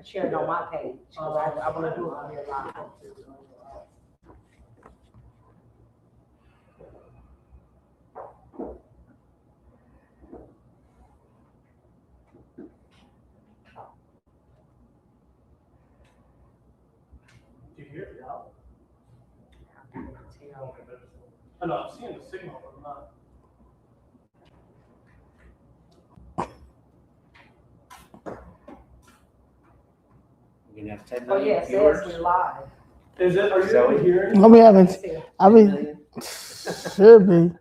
share it on my page. I want to do it on your live. Do you hear it now? I know, I'm seeing the signal, but I'm not. You're gonna have 10 Oh, million yeah, it viewers. says we're live. Is it? Are you Zoe? able to hear it? No, we haven't. I mean, should be.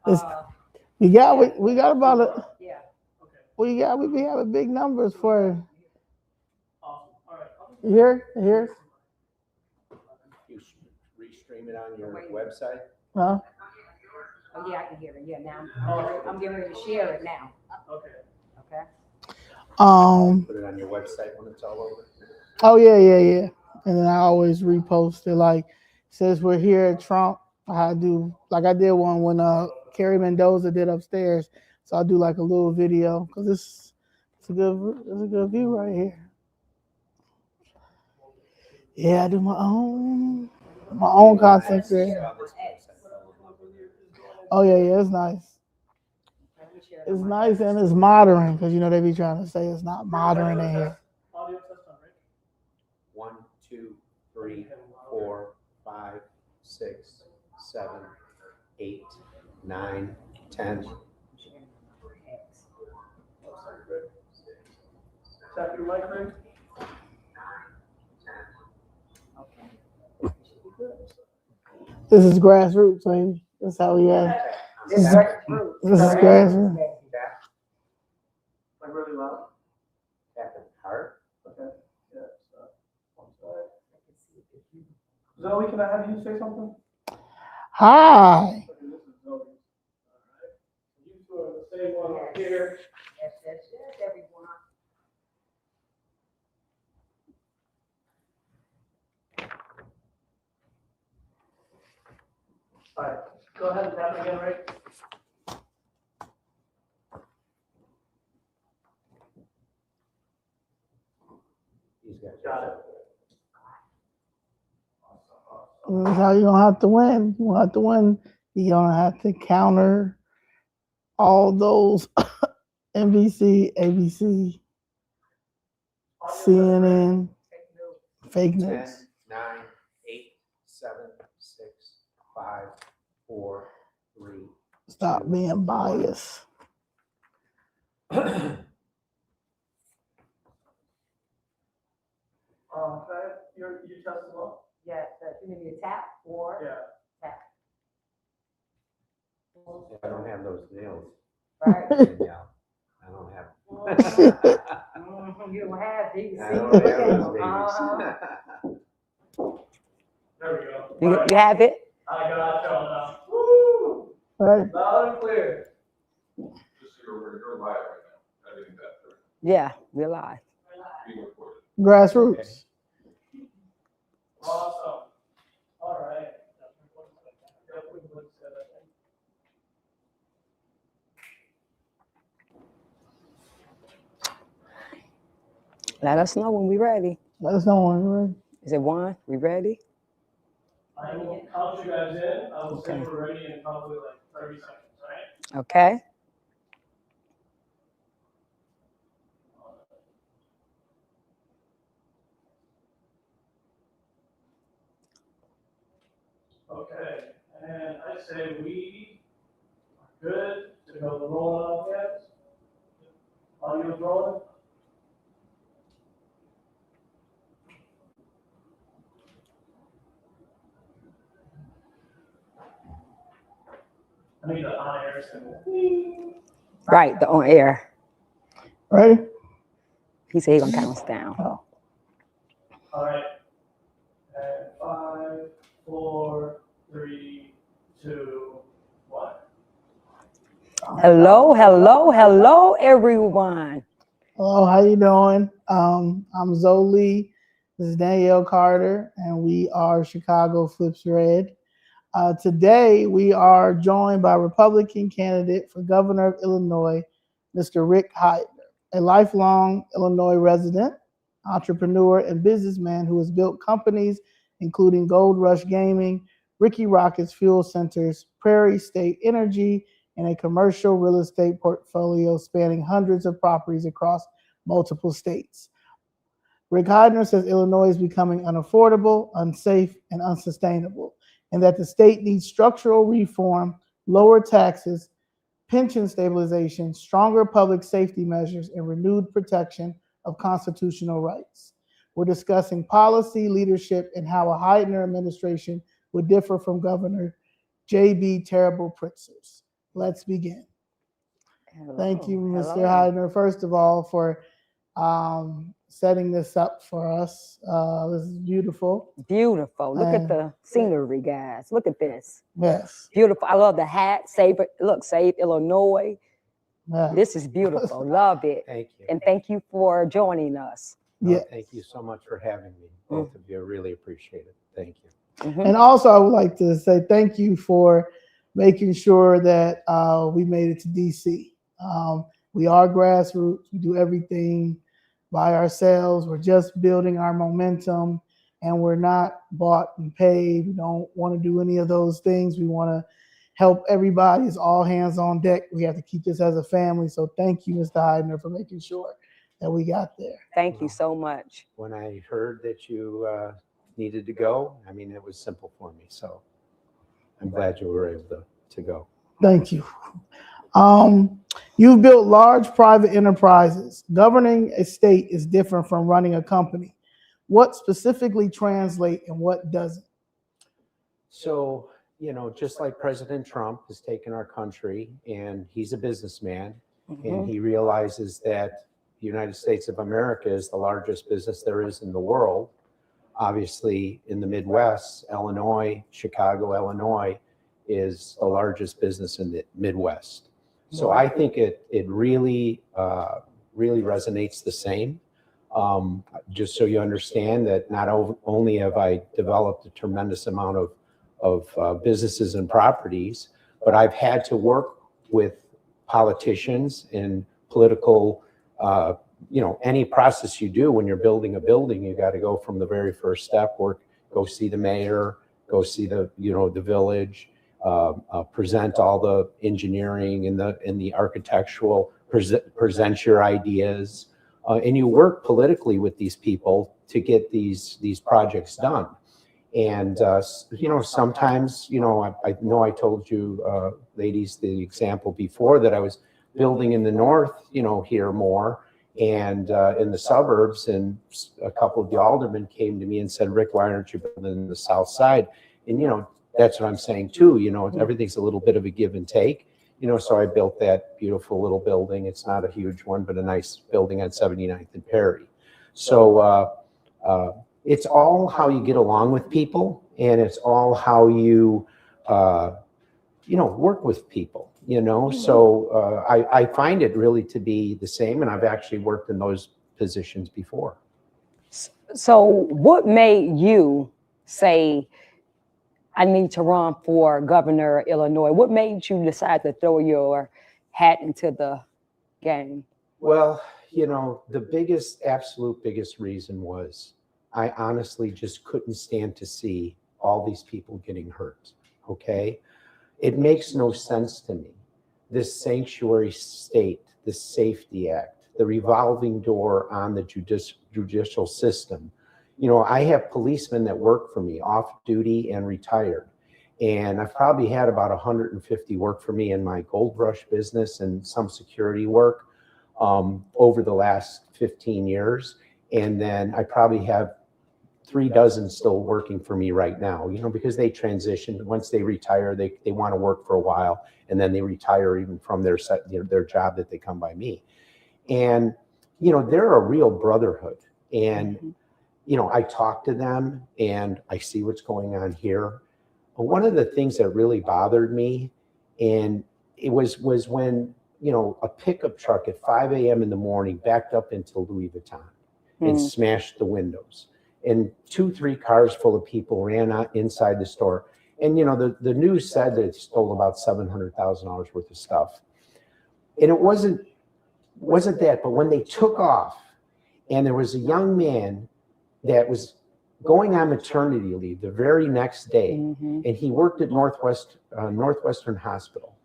It's, we got about a. Yeah. Okay. We be having big numbers for. Awesome. All right. You hear? You hear? You restream it on your website. Huh? Oh, yeah, I can hear it. Yeah, now I'm getting ready to share it now. Okay. Okay. Put it on your website when it's all over. Oh yeah. And then I always repost it. Like, since we're here at Trump, I do like I did one when Carrie Mendoza did upstairs. So I'll do like a little video because it's a good view right here. Yeah, I do my own content creation. Oh yeah, it's nice. It's nice and it's modern because you know they be trying to say it's not modern in here. Audio test on Rick. 1, 2, 3, 4, 5, 6, 7, 8, 9, 10. Tap your mic, Rick. This is grassroots, baby. That's how we are. This is grassroots. Like really loud. Tapping hard. Okay. Yeah. One side. Zoe, can I have you say something? Hi. Okay, this is Zoe. All right. You two are the same one up here. Yes, everyone. All right. Go ahead and tap again, Rick. He's Got it. That's how you're gonna have to win. You have to win. You're gonna have to counter all those NBC, ABC, CNN, fake 10, news. 9, 8, 7, 6, 5, 4, 3. Stop being biased. Okay. You test as well? Yeah, you need me to tap or Yeah. tap. I don't have those nails. Right. Yeah, I don't have. You don't have these. I don't have those babies. There we go. You have it? I got y'all now. Woo! Right? Loud and clear. Just so you're live right now. I think that's right. Yeah, we're live. Being recorded. Grassroots. Awesome. All right. Let us know when we're ready. Let us know when you're ready. Is it 1? We ready? I will count you guys in. I will say we're ready in probably like 30 seconds, right? Okay. Okay. And I say we are good to go rolling on yet. Audio's rolling. I need the on-air symbol. Right, the on air. Ready? He said he's gonna count us down. Oh. All right. And 5, 4, 3, 2, 1. Hello, hello, hello, everyone. Hello, how you doing? I'm Zoli. This is Danielle Carter, and we are Chicago Flips Red. Today, we are joined by Republican candidate for governor of Illinois, Mr. Rick Heidner, a lifelong Illinois resident. entrepreneur, and businessman who has built companies including Gold Rush Gaming, Ricky Rockets Fuel Centers, Prairie State Energy, and a commercial real estate portfolio spanning hundreds of properties across multiple states. Rick Heidner says Illinois is becoming unaffordable, unsafe, and unsustainable, and that the state needs structural reform, lower taxes, pension stabilization, stronger public safety measures, and renewed protection of constitutional rights. We're discussing policy, leadership, and how a Heidner administration would differ from Governor J.B. Terrible Pritzker's. Let's begin. Thank you, Mr. Heidner, first of all, for setting this up for us. This is beautiful. Beautiful. Look at the scenery, guys. Look at this. Yes. Beautiful. I love the hat. Save it. Look, save Illinois. Yeah. This is beautiful. Love it. Thank you. And thank you for joining us. No, thank you so much for having me. Both of you, I really appreciate it. Thank you. Mhm. And also, I would like to say thank you for making sure that we made it to DC. We are grassroots. We do everything by ourselves. We're just building our momentum, and we're not bought and paid. We don't want to do any of those things. We want to help everybody. It's all hands on deck. We have to keep this as a family. So thank you, Mr. Heidner, for making sure that we got there. Thank you so much. When I heard that you needed to go, I mean, it was simple for me. So I'm glad you were able to go. Thank you. You've built large private enterprises. Governing a state is different from running a company. What specifically translates and what doesn't? So, you know, just like President Trump has taken our country, and he's a businessman, and he realizes that the United States of America is the largest business there is in the world. Obviously, in the Midwest, Illinois, Chicago, Illinois is the largest business in the Midwest. So I think it really resonates the same. Just so you understand that not only have I developed a tremendous amount of businesses and properties, but I've had to work with politicians and political, any process you do when you're building a building, you got to go from the very first step, go see the mayor, go see the village, present all the engineering and the architectural, present your ideas, and you work politically with these people to get these projects done. And sometimes, I know I told you ladies the example before that I was building in the north, here more, and in the suburbs, and a couple of the aldermen came to me and said, Rick, why aren't you building in the south side? And that's what I'm saying too. Everything's a little bit of a give and take. So I built that beautiful little building. It's not a huge one, but a nice building on 79th and Perry. So it's all how you get along with people, and it's all how you, work with people, So I find it really to be the same, and I've actually worked in those positions before. So what made you say, I need to run for governor of Illinois? What made you decide to throw your hat into the game? Well, the absolute biggest reason was I honestly just couldn't stand to see all these people getting hurt, okay? It makes no sense to me. This sanctuary state, the Safety Act, the revolving door on the judicial system. I have policemen that work for me, off duty and retired. And I've probably had about 150 work for me in my Gold Rush business and some security work over the last 15 years. And then I probably have 3 dozen still working for me right now, because they transition. Once they retire, they want to work for a while, and then they retire even from their job that they come by me. And, they're a real brotherhood. And, I talk to them and I see what's going on here. But one of the things that really bothered me, and it was when, a pickup truck at 5 a.m. in the morning backed up into Louis Vuitton and smashed the windows. And 2-3 cars full of people ran out inside the store. And, the news said that it stole about $700,000 worth of stuff. And it wasn't that, but when they took off And there was a young man that was going on maternity leave the very next day, and he worked at Northwestern Hospital.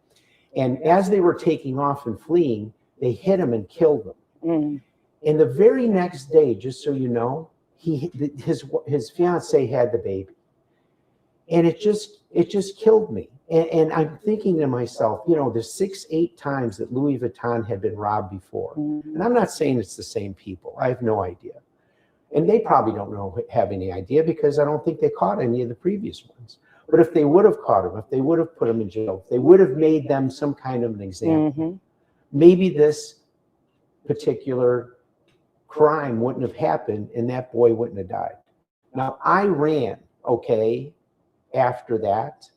And as they were taking off and fleeing, they hit him and killed him. And the very next day, just so you know, his fiance had the baby, and it just killed me. And I'm thinking to myself, you know, the 6-8 times that Louis Vuitton had been robbed before, and I'm not saying it's the same people. I have no idea. And they probably don't have any idea, because I don't think they caught any of the previous ones. But if they would have caught them, if they would have put them in jail, if they would have made them some kind of an example, maybe this particular crime wouldn't have happened and that boy wouldn't have died. Now, I ran, okay, after that,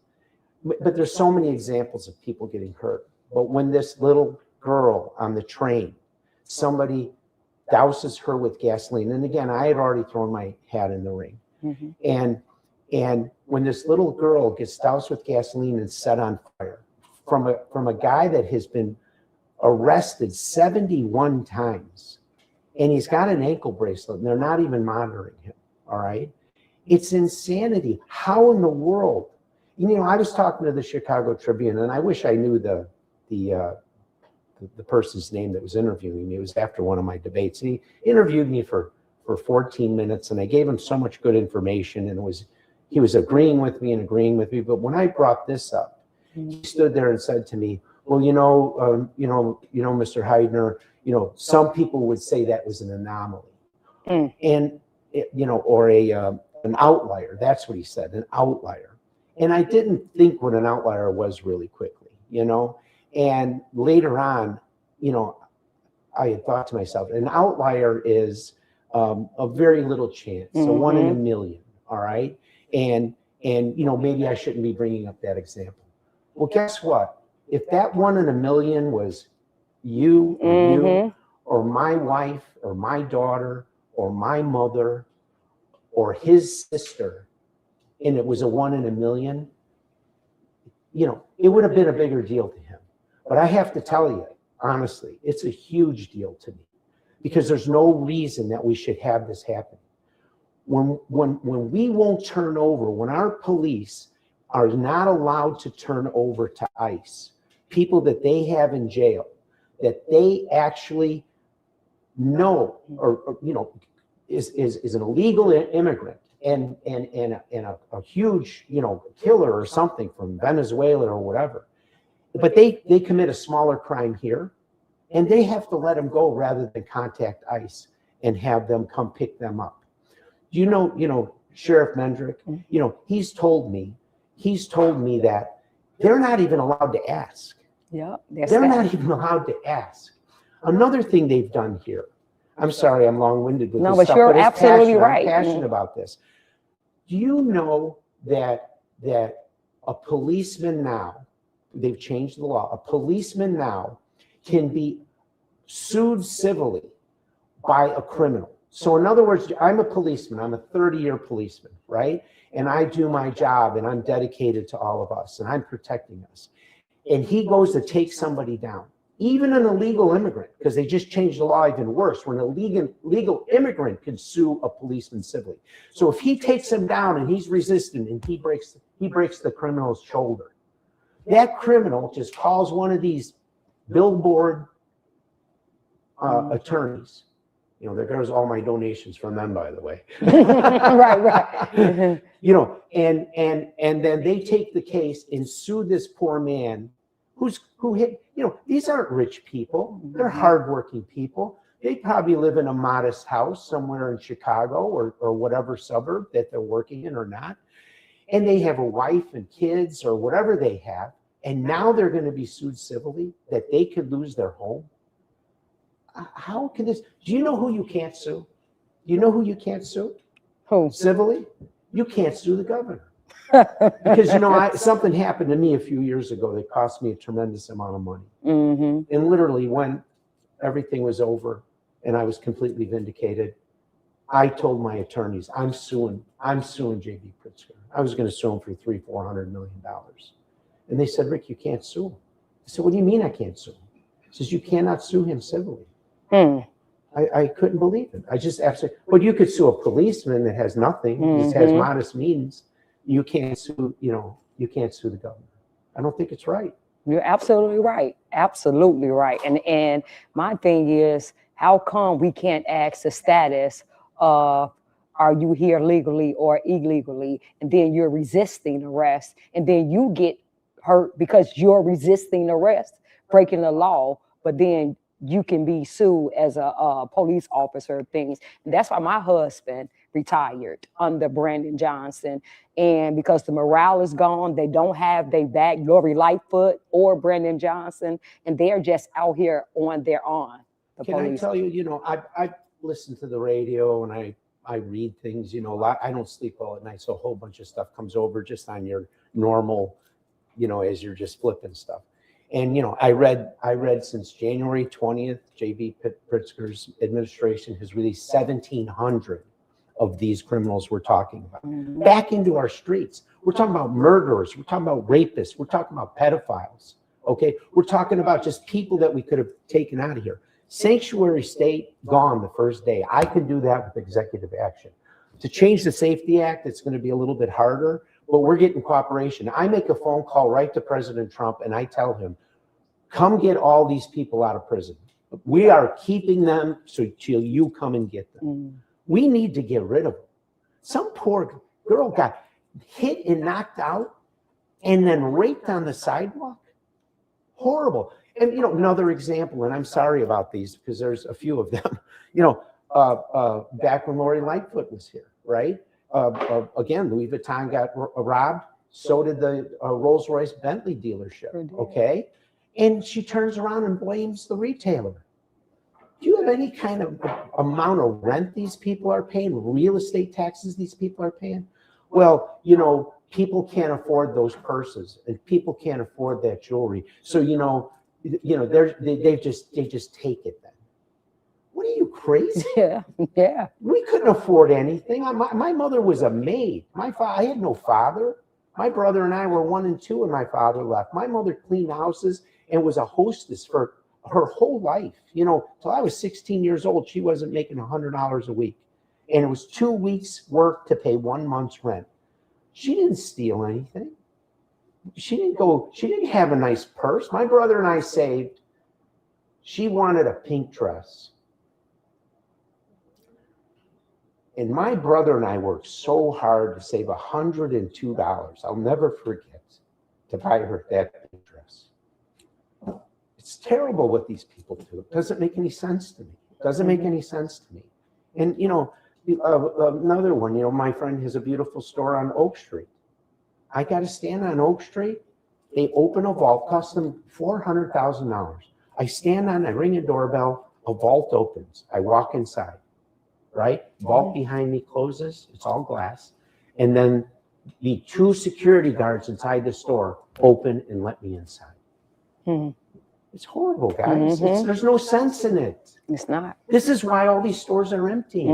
but there's so many examples of people getting hurt. But when this little girl on the train, somebody douses her with gasoline. And again, I had already thrown my hat in the ring. And when this little girl gets doused with gasoline and set on fire from a guy that has been arrested 71 times, and he's got an ankle bracelet, and they're not even monitoring him, all right? It's insanity. How in the world? You know, I was talking to the Chicago Tribune, and I wish I knew the person's name that was interviewing me. It was after one of my debates. And he interviewed me for 14 minutes, and I gave him so much good information, and he was agreeing with me. But when I brought this up, he stood there and said to me, well, Mr. Heidner, you know, some people would say that was an anomaly, and or an outlier. That's what he said, an outlier. And I didn't think what an outlier was really quickly, you know. And later on, you know, I had thought to myself, an outlier is a very little chance, so 1 in a million, all right? And you know, maybe I shouldn't be bringing up that example. Well, guess what? If that 1 in a million was you, or my wife, or my daughter, or my mother, or his sister, and it was a 1 in a million, you know, it would have been a bigger deal to him. But I have to tell you, honestly, it's a huge deal to me, because there's no reason that we should have this happen. When we won't turn over, when our police are not allowed to turn over to ICE people that they have in jail, that they actually know, or you know, is an illegal immigrant and a huge, you know, killer or something from Venezuela or whatever, but they commit a smaller crime here, and they have to let them go rather than contact ICE and have them come pick them up. You know, Sheriff Mendrick, you know, he's told me that they're not even allowed to ask. Yeah, they're not even allowed to ask. Another thing they've done here, I'm sorry, I'm long-winded with this stuff, you're but it's absolutely right. I'm passionate about this. Do you know that a policeman now, they've changed the law, a policeman now can be sued civilly by a criminal. So in other words, I'm a policeman, I'm a 30-year policeman, right? And I do my job, and I'm dedicated to all of us, and I'm protecting us. And he goes to take somebody down, even an illegal immigrant, because they just changed the law even worse, where an illegal immigrant can sue a policeman civilly. So if he takes him down and he's resistant and he breaks the criminal's shoulder, that criminal just calls one of these billboard attorneys. You know, there goes all my donations from them, by the way. right. You know, and then they take the case and sue this poor man who hit, you know, these aren't rich people. They're hardworking people. They probably live in a modest house somewhere in Chicago or whatever suburb that they're working in or not. And they have a wife and kids or whatever they have. And now they're going to be sued civilly, that they could lose their home. How can this? Do you know who you can't sue? Do you know who you can't sue? Who? Civilly? You can't sue the governor. Because, you know, something happened to me a few years ago that cost me a tremendous amount of money. And literally, when everything was over and I was completely vindicated, I told my attorneys, I'm suing J.B. Pritzker. I was going to sue him for $300-400 million. And they said, Rick, you can't sue him. I said, what do you mean I can't sue him? He says, you cannot sue him civilly. I couldn't believe it. I just absolutely, but you could sue a policeman that has nothing, just has modest means. You can't sue, you can't sue the government. I don't think it's right. You're absolutely right. Absolutely right. And my thing is, how come we can't ask the status of, are you here legally or illegally? And then you're resisting arrest, and then you get hurt because you're resisting arrest, breaking the law, but then you can be sued as a police officer, things. And that's why my husband retired under Brandon Johnson. And because the morale is gone, they don't have they back Lori Lightfoot or Brandon Johnson, and they're just out here on their own. Can I tell you, I listen to the radio and I read things, a lot. I don't sleep well at night, so a whole bunch of stuff comes over just on your normal, as you're just flipping stuff. And, I read since January 20th, J.B. Pritzker's administration has released 1,700 of these criminals we're talking about back into our streets. We're talking about murderers. We're talking about rapists. We're talking about pedophiles. Okay. We're talking about just people that we could have taken out of here. Sanctuary state gone the first day. I could do that with executive action. To change the Safety Act, it's going to be a little bit harder, but we're getting cooperation. I make a phone call right to President Trump and I tell him, come get all these people out of prison. We are keeping them till you come and get them. We need to get rid of them. Some poor girl got hit and knocked out and then raped on the sidewalk. Horrible. And, another example, and I'm sorry about these because there's a few of them, back when Lori Lightfoot was here, right? Again, Louis Vuitton got robbed. So did the Rolls-Royce Bentley dealership, okay? And she turns around and blames the retailer. Do you have any kind of amount of rent these people are paying, real estate taxes these people are paying? Well, people can't afford those purses and people can't afford that jewelry. So, they just take it then. What are you, crazy? Yeah. We couldn't afford anything. My mother was a maid. I had no father. My brother and I were 1 and 2 when my father left. My mother cleaned houses and was a hostess for her whole life. Till I was 16 years old, she wasn't making $100 a week. And it was 2 weeks' work to pay 1 month's rent. She didn't steal anything. She didn't have a nice purse. My brother and I saved. She wanted a pink dress. And my brother and I worked so hard to save $102. I'll never forget, to buy her that pink dress. It's terrible what these people do. It doesn't make any sense to me. It doesn't make any sense to me. And, another one, my friend has a beautiful store on Oak Street. I got to stand on Oak Street. They open a vault, cost them $400,000. I stand on, I ring a doorbell, a vault opens. I walk inside, right? Vault behind me closes. It's all glass. And then the 2 security guards inside the store open and let me inside. It's horrible, guys. There's no sense in it. It's not. This is why all these stores are empty.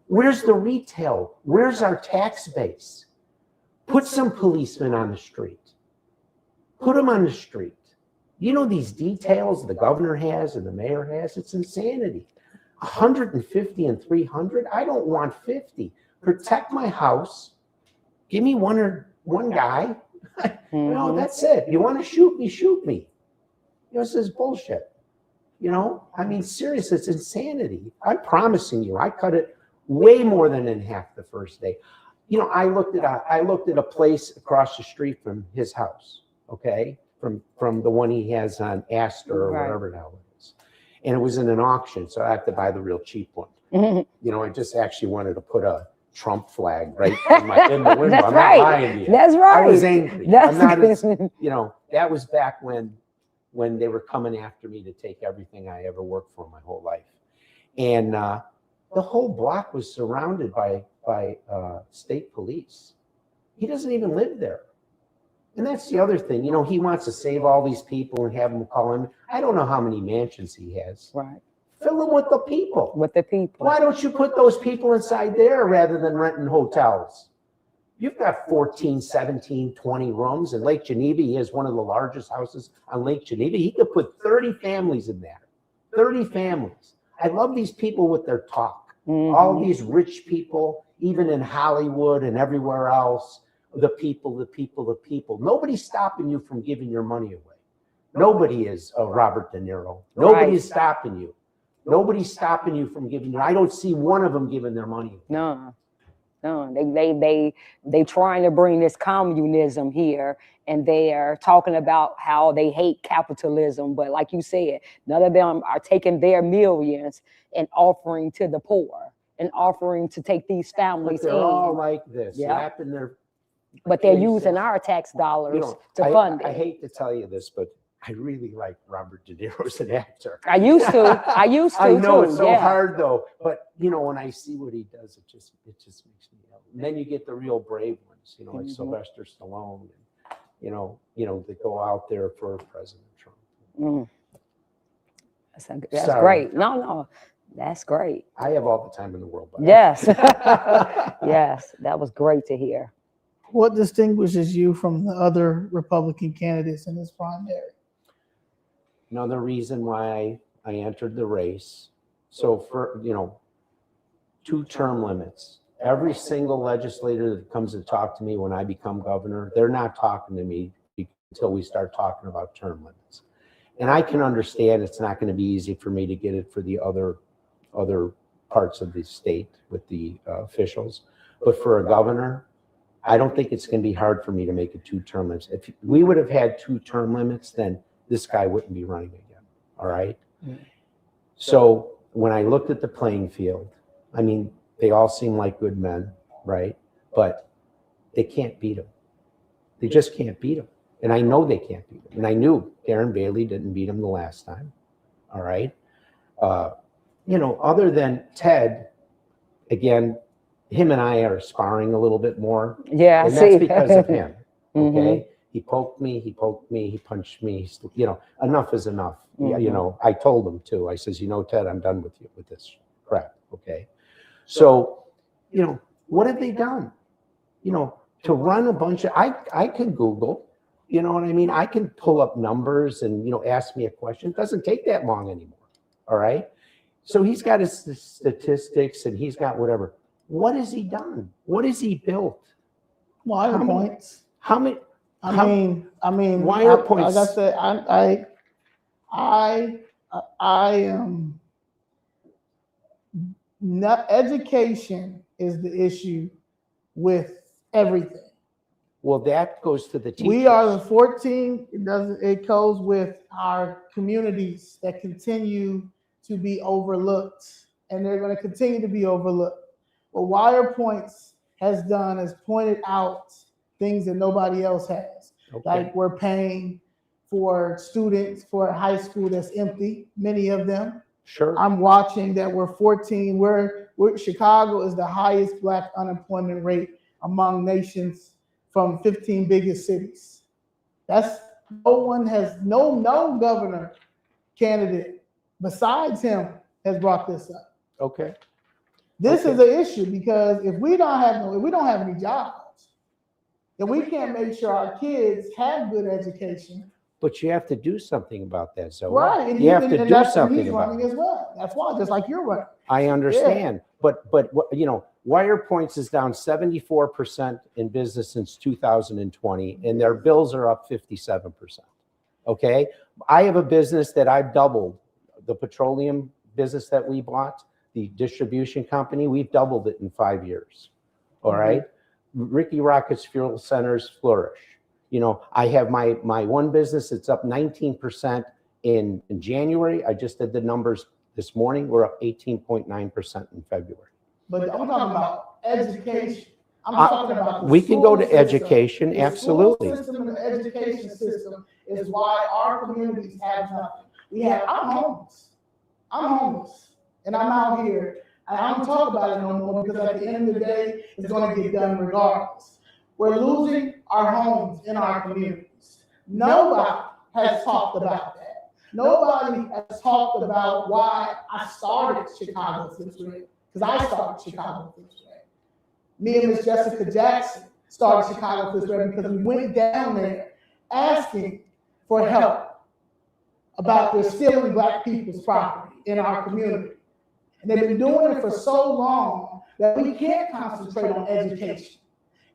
Where's the retail? Where's our tax base? Put some policemen on the street. Put them on the street. These details the governor has and the mayor has, it's insanity. 150 and 300? I don't want 50. Protect my house. Give me one guy. That's it. You want to shoot me, shoot me. This is bullshit. Serious, it's insanity. I'm promising you, I cut it way more than in half the first day. I looked at a place across the street from his house, okay, from the one he has on Astor or whatever the hell it is, and it was in an auction, so I have to buy the real cheap one. I just actually wanted to put a Trump flag right in the window. That's I'm right. not lying to you. That's right. I was angry. That's that was back when they were coming after me to take everything I ever worked for my whole life, and the whole block was surrounded by state police. He doesn't even live there. And that's the other thing. He wants to save all these people and have them call him. I don't know how many mansions he has. Right. Fill them with the people. Why don't you put those people inside there rather than renting hotels? You've got 14, 17, 20 rooms in Lake Geneva. He has one of the largest houses on Lake Geneva. He could put 30 families in there. 30 families. I love these people with their talk. Mhm. All these rich people, even in Hollywood and everywhere else, the people. Nobody's stopping you from giving your money away. Nobody is Robert De Niro. Nobody is stopping you. Nobody's stopping you from giving. I don't see one of them giving their money away. No, they trying to bring this communism here, and they are talking about how they hate capitalism. But like you said, none of them are taking their millions and offering to the poor and offering to take these families But they're in. all like this, Yeah. slapping their. But they're using our tax dollars to fund I it. hate to tell you this, but I really like Robert De Niro as an actor. I used to I know too. it's so Yeah. hard though, but when I see what he does, it just makes me ill. And then you get the real brave ones, like Mhm. Sylvester Stallone, and that go out there for President Trump. Mm. That's Sorry. great. No, that's great. I have all the time in the world. But Yes. Yes, that was great to hear. What distinguishes you from the other Republican candidates in this primary? Another reason why I entered the race. So for 2 term limits. Every single legislator that comes to talk to me when I become governor, they're not talking to me until we start talking about term limits. And I can understand it's not going to be easy for me to get it for the other parts of the state with the officials. But for a governor, I don't think it's going to be hard for me to make it 2 term limits. If we would have had 2 term limits, then this guy wouldn't be running again. All right. Mm. So when I looked at the playing field, I mean, they all seem like good men, right? But they can't beat him. They just can't beat him. And I know they can't beat him. And I knew Darren Bailey didn't beat him the last time. All right. Other than Ted, again, him and I are sparring a little bit more. Yeah, And I that's see. because of him. Mhm. Okay. He poked me, he punched me. Enough is enough. Mhm. I told him too. I says, Ted, I'm done with you with this crap. Okay. So, what have they done? To run a bunch of, I can Google, you know what I mean? I can pull up numbers and, ask me a question. It doesn't take that long anymore. All right. So he's got his statistics and he's got whatever. What has he done? What has he built? Wire points. How many? I mean, wire points. Like I said, I am not. Education is the issue with everything. Well, that goes to the teachers. We are the 14. It goes with our communities that continue to be overlooked, and they're going to continue to be overlooked. What Wire Points has done is pointed out things that nobody else has. Okay. Like we're paying for students for a high school that's empty, many of them. Sure. I'm watching that we're 14. Chicago is the highest Black unemployment rate among nations from 15 biggest cities. No governor candidate besides him has brought this up. Okay. This is an issue because if we don't have any jobs, then we can't make sure our kids have good education. But you have to do something about that, Zoe. Right. And you have to do something he's about running it. as well. That's why, just like you're running. I understand. Yeah. But Wire Points is down 74% in business since 2020, and their bills are up 57%. Okay. I have a business that I've doubled, the petroleum business that we bought, the distribution company, we've doubled it in 5 years. All right. Ricky Rocket's fuel centers flourish. I have my one business, it's up 19% in January. I just did the numbers this morning. We're up 18.9% in February. But I'm talking about education. I'm talking about we can go to education, absolutely. The school system and the education system is why our communities have nothing. I'm homeless. And I'm out here. And I don't talk about it no more because at the end of the day, it's going to get done regardless. We're losing our homes in our communities. Nobody has talked about that. Nobody has talked about why I started Chicago Fifth Grade, because I started Chicago Fifth Grade. Me and Miss Jessica Jackson started Chicago Fifth Grade because we went down there asking for help about their stealing Black people's property in our community. And they've been doing it for so long that we can't concentrate on education.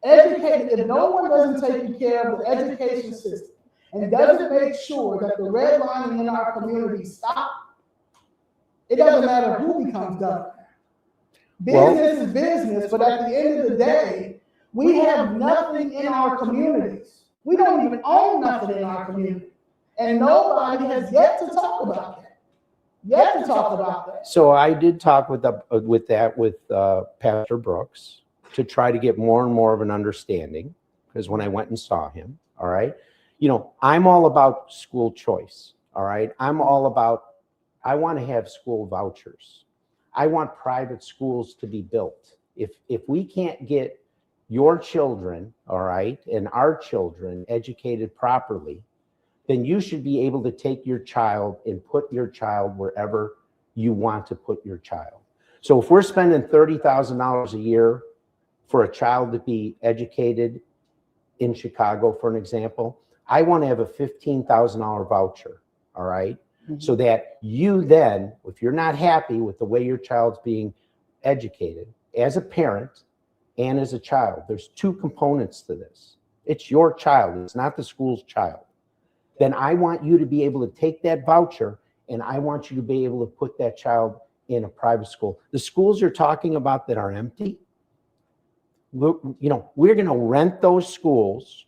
Educated, if no one doesn't take care of the education system and doesn't make sure that the redlining in our community stops, it doesn't matter who becomes governor. Business is business, but at the end of the day, we have nothing in our communities. We don't even own nothing in our community. And nobody has yet to talk about that. Yet to talk about that. So I did talk with Pastor Brooks to try to get more and more of an understanding, because when I went and saw him, all right, you know, I'm all about school choice, all right? I'm all about, I want to have school vouchers. I want private schools to be built. If we can't get your children, all right, and our children educated properly, then you should be able to take your child and put your child wherever you want to put your child. So if we're spending $30,000 a year for a child to be educated in Chicago, for an example, I want to have a $15,000 voucher, all right? So that you then, if you're not happy with the way your child's being educated, as a parent and as a child, there's two components to this. It's your child, it's not the school's child. Then I want you to be able to take that voucher and I want you to be able to put that child in a private school. The schools you're talking about that are empty, we're going to rent those schools,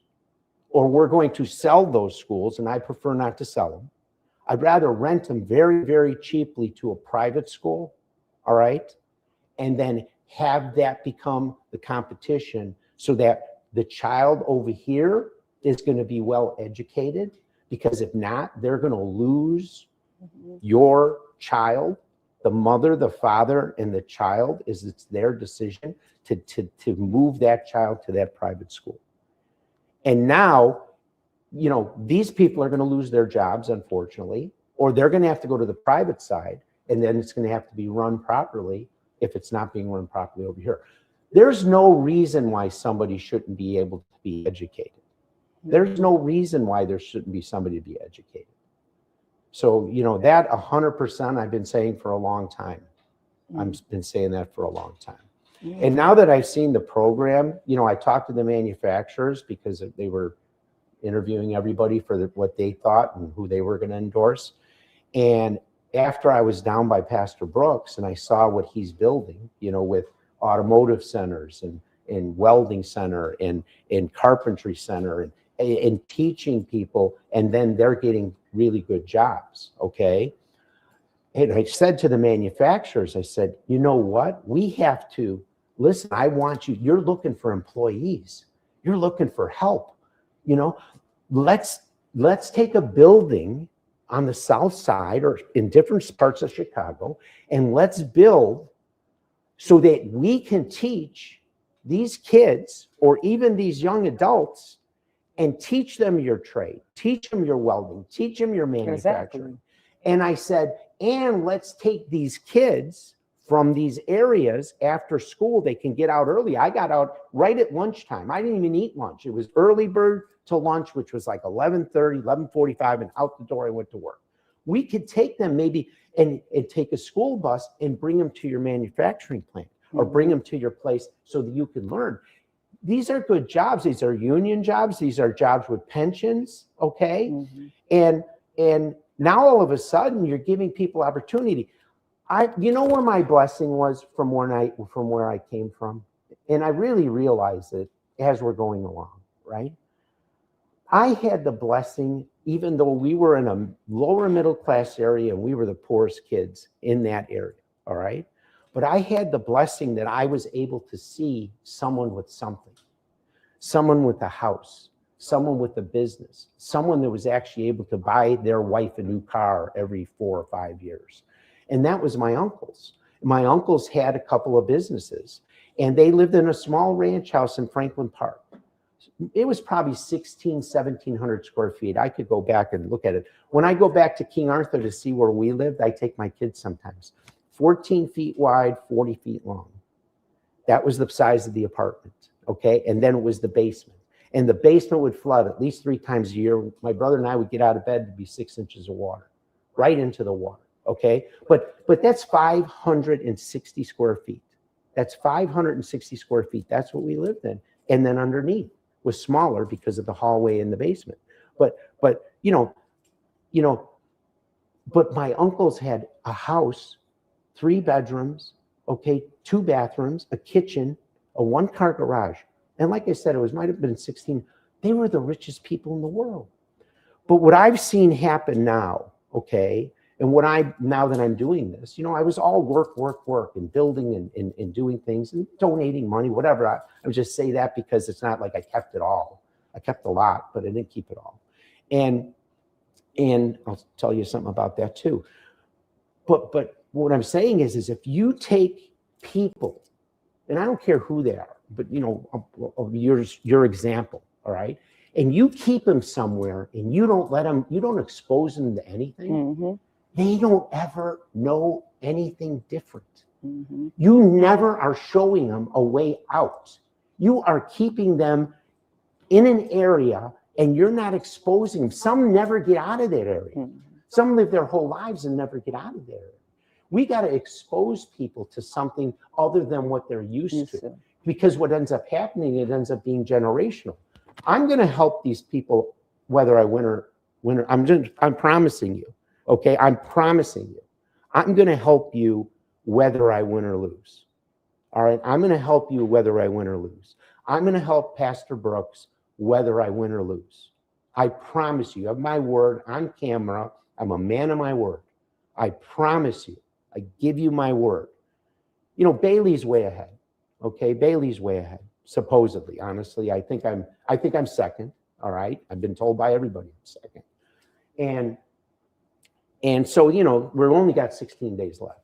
or we're going to sell those schools, and I prefer not to sell them. I'd rather rent them very, very cheaply to a private school, all right? And then have that become the competition so that the child over here is going to be well educated, because if not, they're going to lose your child. The mother, the father, and the child, it's their decision to move that child to that private school. And now, you know, these people are going to lose their jobs, unfortunately, or they're going to have to go to the private side, and then it's going to have to be run properly if it's not being run properly over here. There's no reason why somebody shouldn't be able to be educated. There's no reason why there shouldn't be somebody to be educated. So, you know, that 100% I've been saying for a long time. I've been saying that for a long time. And now that I've seen the program, you know, I talked to the manufacturers because they were interviewing everybody for what they thought and who they were going to endorse. And after I was down by Pastor Brooks and I saw what he's building, you know, with automotive centers and welding center and carpentry center and teaching people, and then they're getting really good jobs, okay? And I said to the manufacturers, I said, you know what? We have to, listen, I want you, you're looking for employees. You're looking for help. You know, let's take a building on the south side or in different parts of Chicago, and let's build so that we can teach these kids or even these young adults and teach them your trade, teach them your welding, teach them your manufacturing. Exactly. And I said, and let's take these kids from these areas after school. They can get out early. I got out right at lunchtime. I didn't even eat lunch. It was early bird to lunch, which was like 11:30, 11:45, and out the door I went to work. We could take them maybe and take a school bus and bring them to your manufacturing plant or bring them to your place so that you can learn. These are good jobs. These are union jobs. These are jobs with pensions, okay? And now all of a sudden you're giving people opportunity. You know where my blessing was from where I came from? And I really realized it as we're going along, right? I had the blessing, even though we were in a lower middle class area and we were the poorest kids in that area, all right? But I had the blessing that I was able to see someone with something, someone with a house, someone with a business, someone that was actually able to buy their wife a new car every 4 or 5 years. And that was my uncles. My uncles had a couple of businesses, and they lived in a small ranch house in Franklin Park. It was probably 1,700 square feet. I could go back and look at it. When I go back to King Arthur to see where we lived, I take my kids sometimes. 14 feet wide, 40 feet long. That was the size of the apartment, okay? And then it was the basement. And the basement would flood at least 3 times a year. My brother and I would get out of bed to be 6 inches of water, right into the water. okay? But that's 560 square feet. That's 560 square feet. That's what we lived in. And then underneath was smaller because of the hallway in the basement. But but my uncles had a house, 3 bedrooms, okay, 2 bathrooms, a kitchen, a 1-car garage. And like I said, might have been 16. They were the richest people in the world. But what I've seen happen now, okay, and now that I'm doing this, I was all work, and building and doing things and donating money, whatever. I would just say that because it's not like I kept it all. I kept a lot, but I didn't keep it all. And I'll tell you something about that too. But what I'm saying is if you take people, and I don't care who they are, but of your example, all right, and you keep them somewhere and you don't expose them to anything, they don't ever know anything different. You never are showing them a way out. You are keeping them in an area and you're not exposing them. Some never get out of that area. Some live their whole lives and never get out of there. We got to expose people to something other than what they're used to. Because what ends up happening, it ends up being generational. I'm going to help these people whether I win or I'm promising you. Okay, I'm promising you. I'm going to help you whether I win or lose. All right, I'm going to help you whether I win or lose. I'm going to help Pastor Brooks whether I win or lose. I promise you, I have my word on camera. I'm a man of my word. I promise you. I give you my word. Bailey's way ahead. Okay, Bailey's way ahead. Supposedly, honestly, I think I'm second. All right, I've been told by everybody I'm second. And so we've only got 16 days left.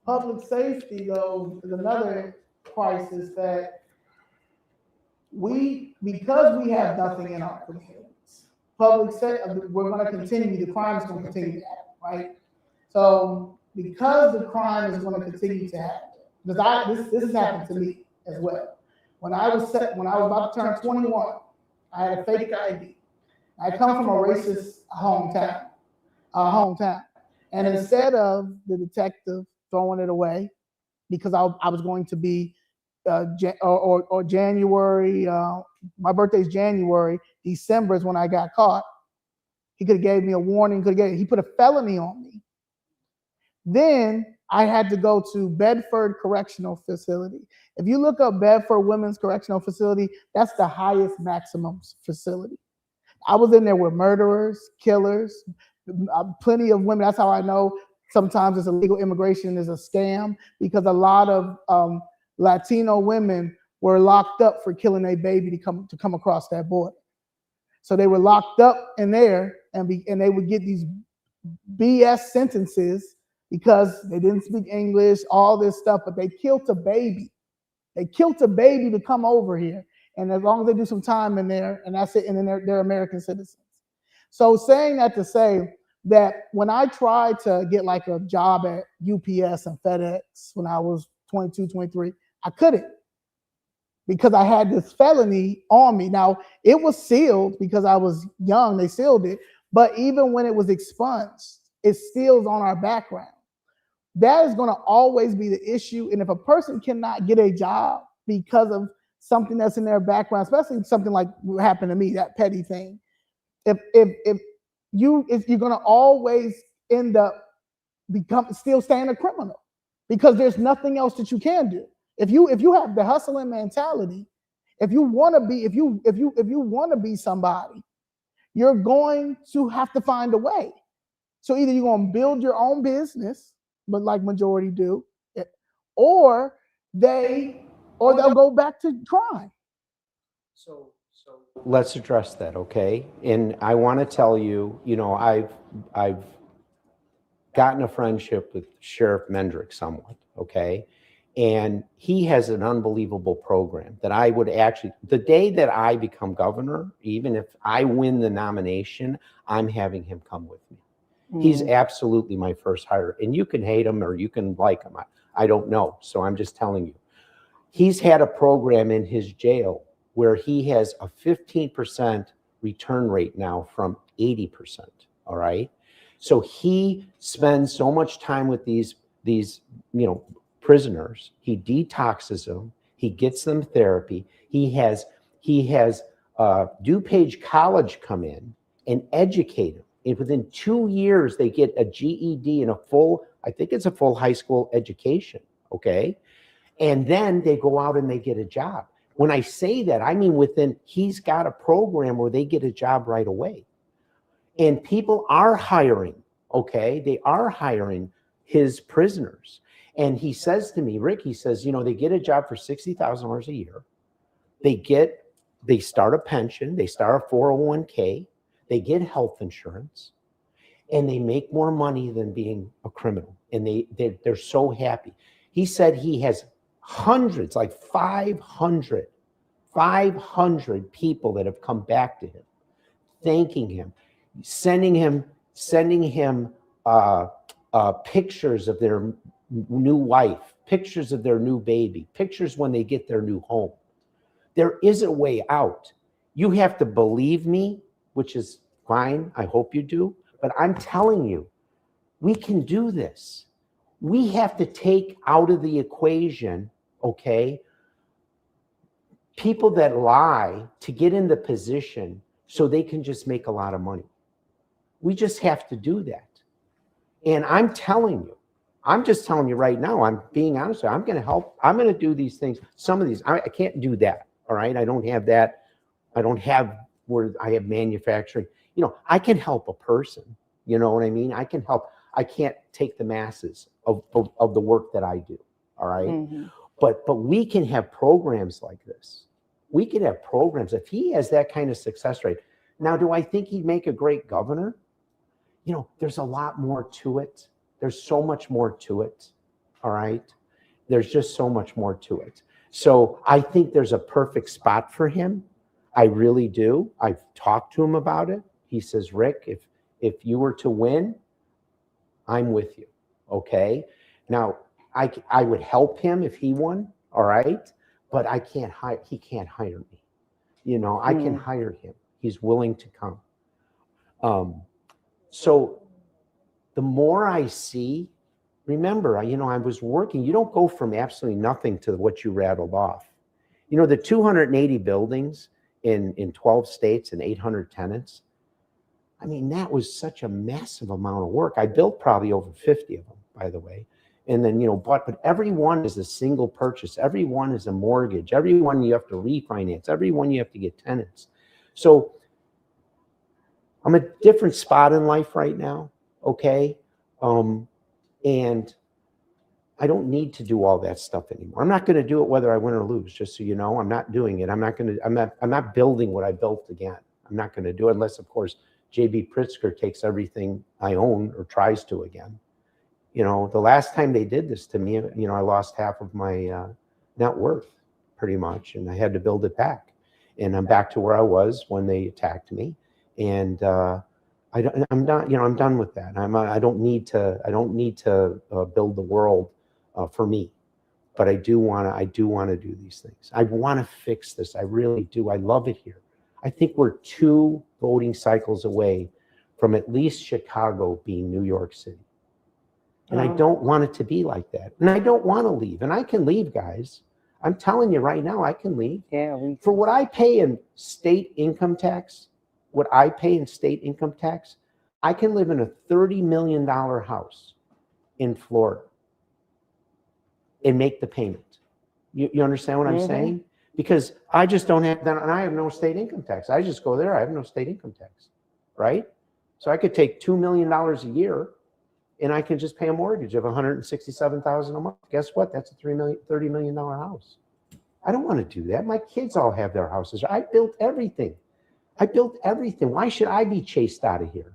Public safety, though, is another crisis that because we have nothing in our communities. Public safety, we're going to continue. The crime is going to continue to happen, right? So because the crime is going to continue to happen, because this has happened to me as well. When I was about to turn 21, I had a fake ID. I come from a racist hometown, and instead of the detective throwing it away, because I was going to be January. My birthday's January. December is when I got caught. He could have gave me a warning. He put a felony on me. Then I had to go to Bedford Correctional Facility. If you look up Bedford Women's Correctional Facility, that's the highest maximum facility. I was in there with murderers, killers, plenty of women. That's how I know sometimes it's illegal immigration is a scam, because a lot of Latino women were locked up for killing a baby to come across that border. So they were locked up in there, and they would get these BS sentences because they didn't speak English, all this stuff, but they killed a baby. They killed a baby to come over here. And as long as they do some time in there, and that's it, and then they're American citizens. So saying that to say that when I tried to get like a job at UPS and FedEx when I was 22, 23, I couldn't, because I had this felony on me. Now, it was sealed because I was young, they sealed it, but even when it was expunged, it still is on our background. That is going to always be the issue. And if a person cannot get a job because of something that's in their background, especially something like what happened to me, that petty thing, if you're going to always end up still staying a criminal, because there's nothing else that you can do. If you have the hustling mentality, if you want to be somebody, you're going to have to find a way. So either you're going to build your own business, but like majority do, or they'll go back to crime. So let's address that, okay? And I want to tell you, I've gotten a friendship with Sheriff Mendrick somewhat, okay? And he has an unbelievable program that I would actually, the day that I become governor, even if I win the nomination, I'm having him come with me. He's absolutely my first hire. And you can hate him or you can like him. I don't know. So I'm just telling you. He's had a program in his jail where he has a 15% return rate now from 80%. All right. So he spends so much time with these prisoners. He detoxes them. He gets them therapy. He has DuPage College come in and educate them. And within 2 years, they get a GED and I think it's a full high school education. Okay. And then they go out and they get a job. When I say that, I mean he's got a program where they get a job right away. And people are hiring, okay? They are hiring his prisoners. And he says to me, Rick, he says, they get a job for $60,000 a year. They start a pension, they start a 401k, they get health insurance, and they make more money than being a criminal. And they're so happy. He said he has hundreds, like 500 people that have come back to him, thanking him, sending him pictures of their new wife, pictures of their new baby, pictures when they get their new home. There is a way out. You have to believe me, which is fine. I hope you do. But I'm telling you, we can do this. We have to take out of the equation, okay, people that lie to get in the position so they can just make a lot of money. We just have to do that. And I'm just telling you right now, I'm being honest with you, I'm going to help. I'm going to do these things. Some of these, I can't do that. All right. I don't have that. I don't have where I have manufacturing. I can help a person. You know what I mean? I can help. I can't take the masses of the work that I do. All right. Mm-hmm. But we can have programs like this. We can have programs. If he has that kind of success rate. Now, do I think he'd make a great governor? There's a lot more to it. There's so much more to it. All right. There's just so much more to it. So I think there's a perfect spot for him. I really do. I've talked to him about it. He says, Rick, if you were to win, I'm with you. Okay. Now, I would help him if he won. All right. But he can't hire me. I can hire him. He's willing to come. So the more I see, remember, I was working. You don't go from absolutely nothing to what you rattled off. The 280 buildings in 12 states and 800 tenants. I mean, that was such a massive amount of work. I built probably over 50 of them, by the way. And then, but every one is a single purchase. Every one is a mortgage. Every one you have to refinance. Every one you have to get tenants. So I'm a different spot in life right now. Okay. And I don't need to do all that stuff anymore. I'm not going to do it whether I win or lose, just so you know. I'm not doing it. I'm not building what I built again. I'm not going to do it unless, of course, J.B. Pritzker takes everything I own or tries to again. The last time they did this to me, I lost half of my net worth pretty much, and I had to build it back. And I'm back to where I was when they attacked me. And I'm not, I'm done with that. I don't need to build the world for me, but I do want to do these things. I want to fix this. I really do. I love it here. I think we're 2 voting cycles away from at least Chicago being New York City. And I don't want it to be like that. And I don't want to leave. And I can leave, guys. I'm telling you right now, I can leave. Yeah. For what I pay in state income tax, I can live in a $30 million house in Florida and make the payment. You understand what I'm saying? Because I just don't have that, and I have no state income tax. I just go there, I have no state income tax, right? So I could take $2 million a year and I can just pay a mortgage of $167,000 a month. Guess what? That's a $30 million house. I don't want to do that. My kids all have their houses. I built everything. Why should I be chased out of here?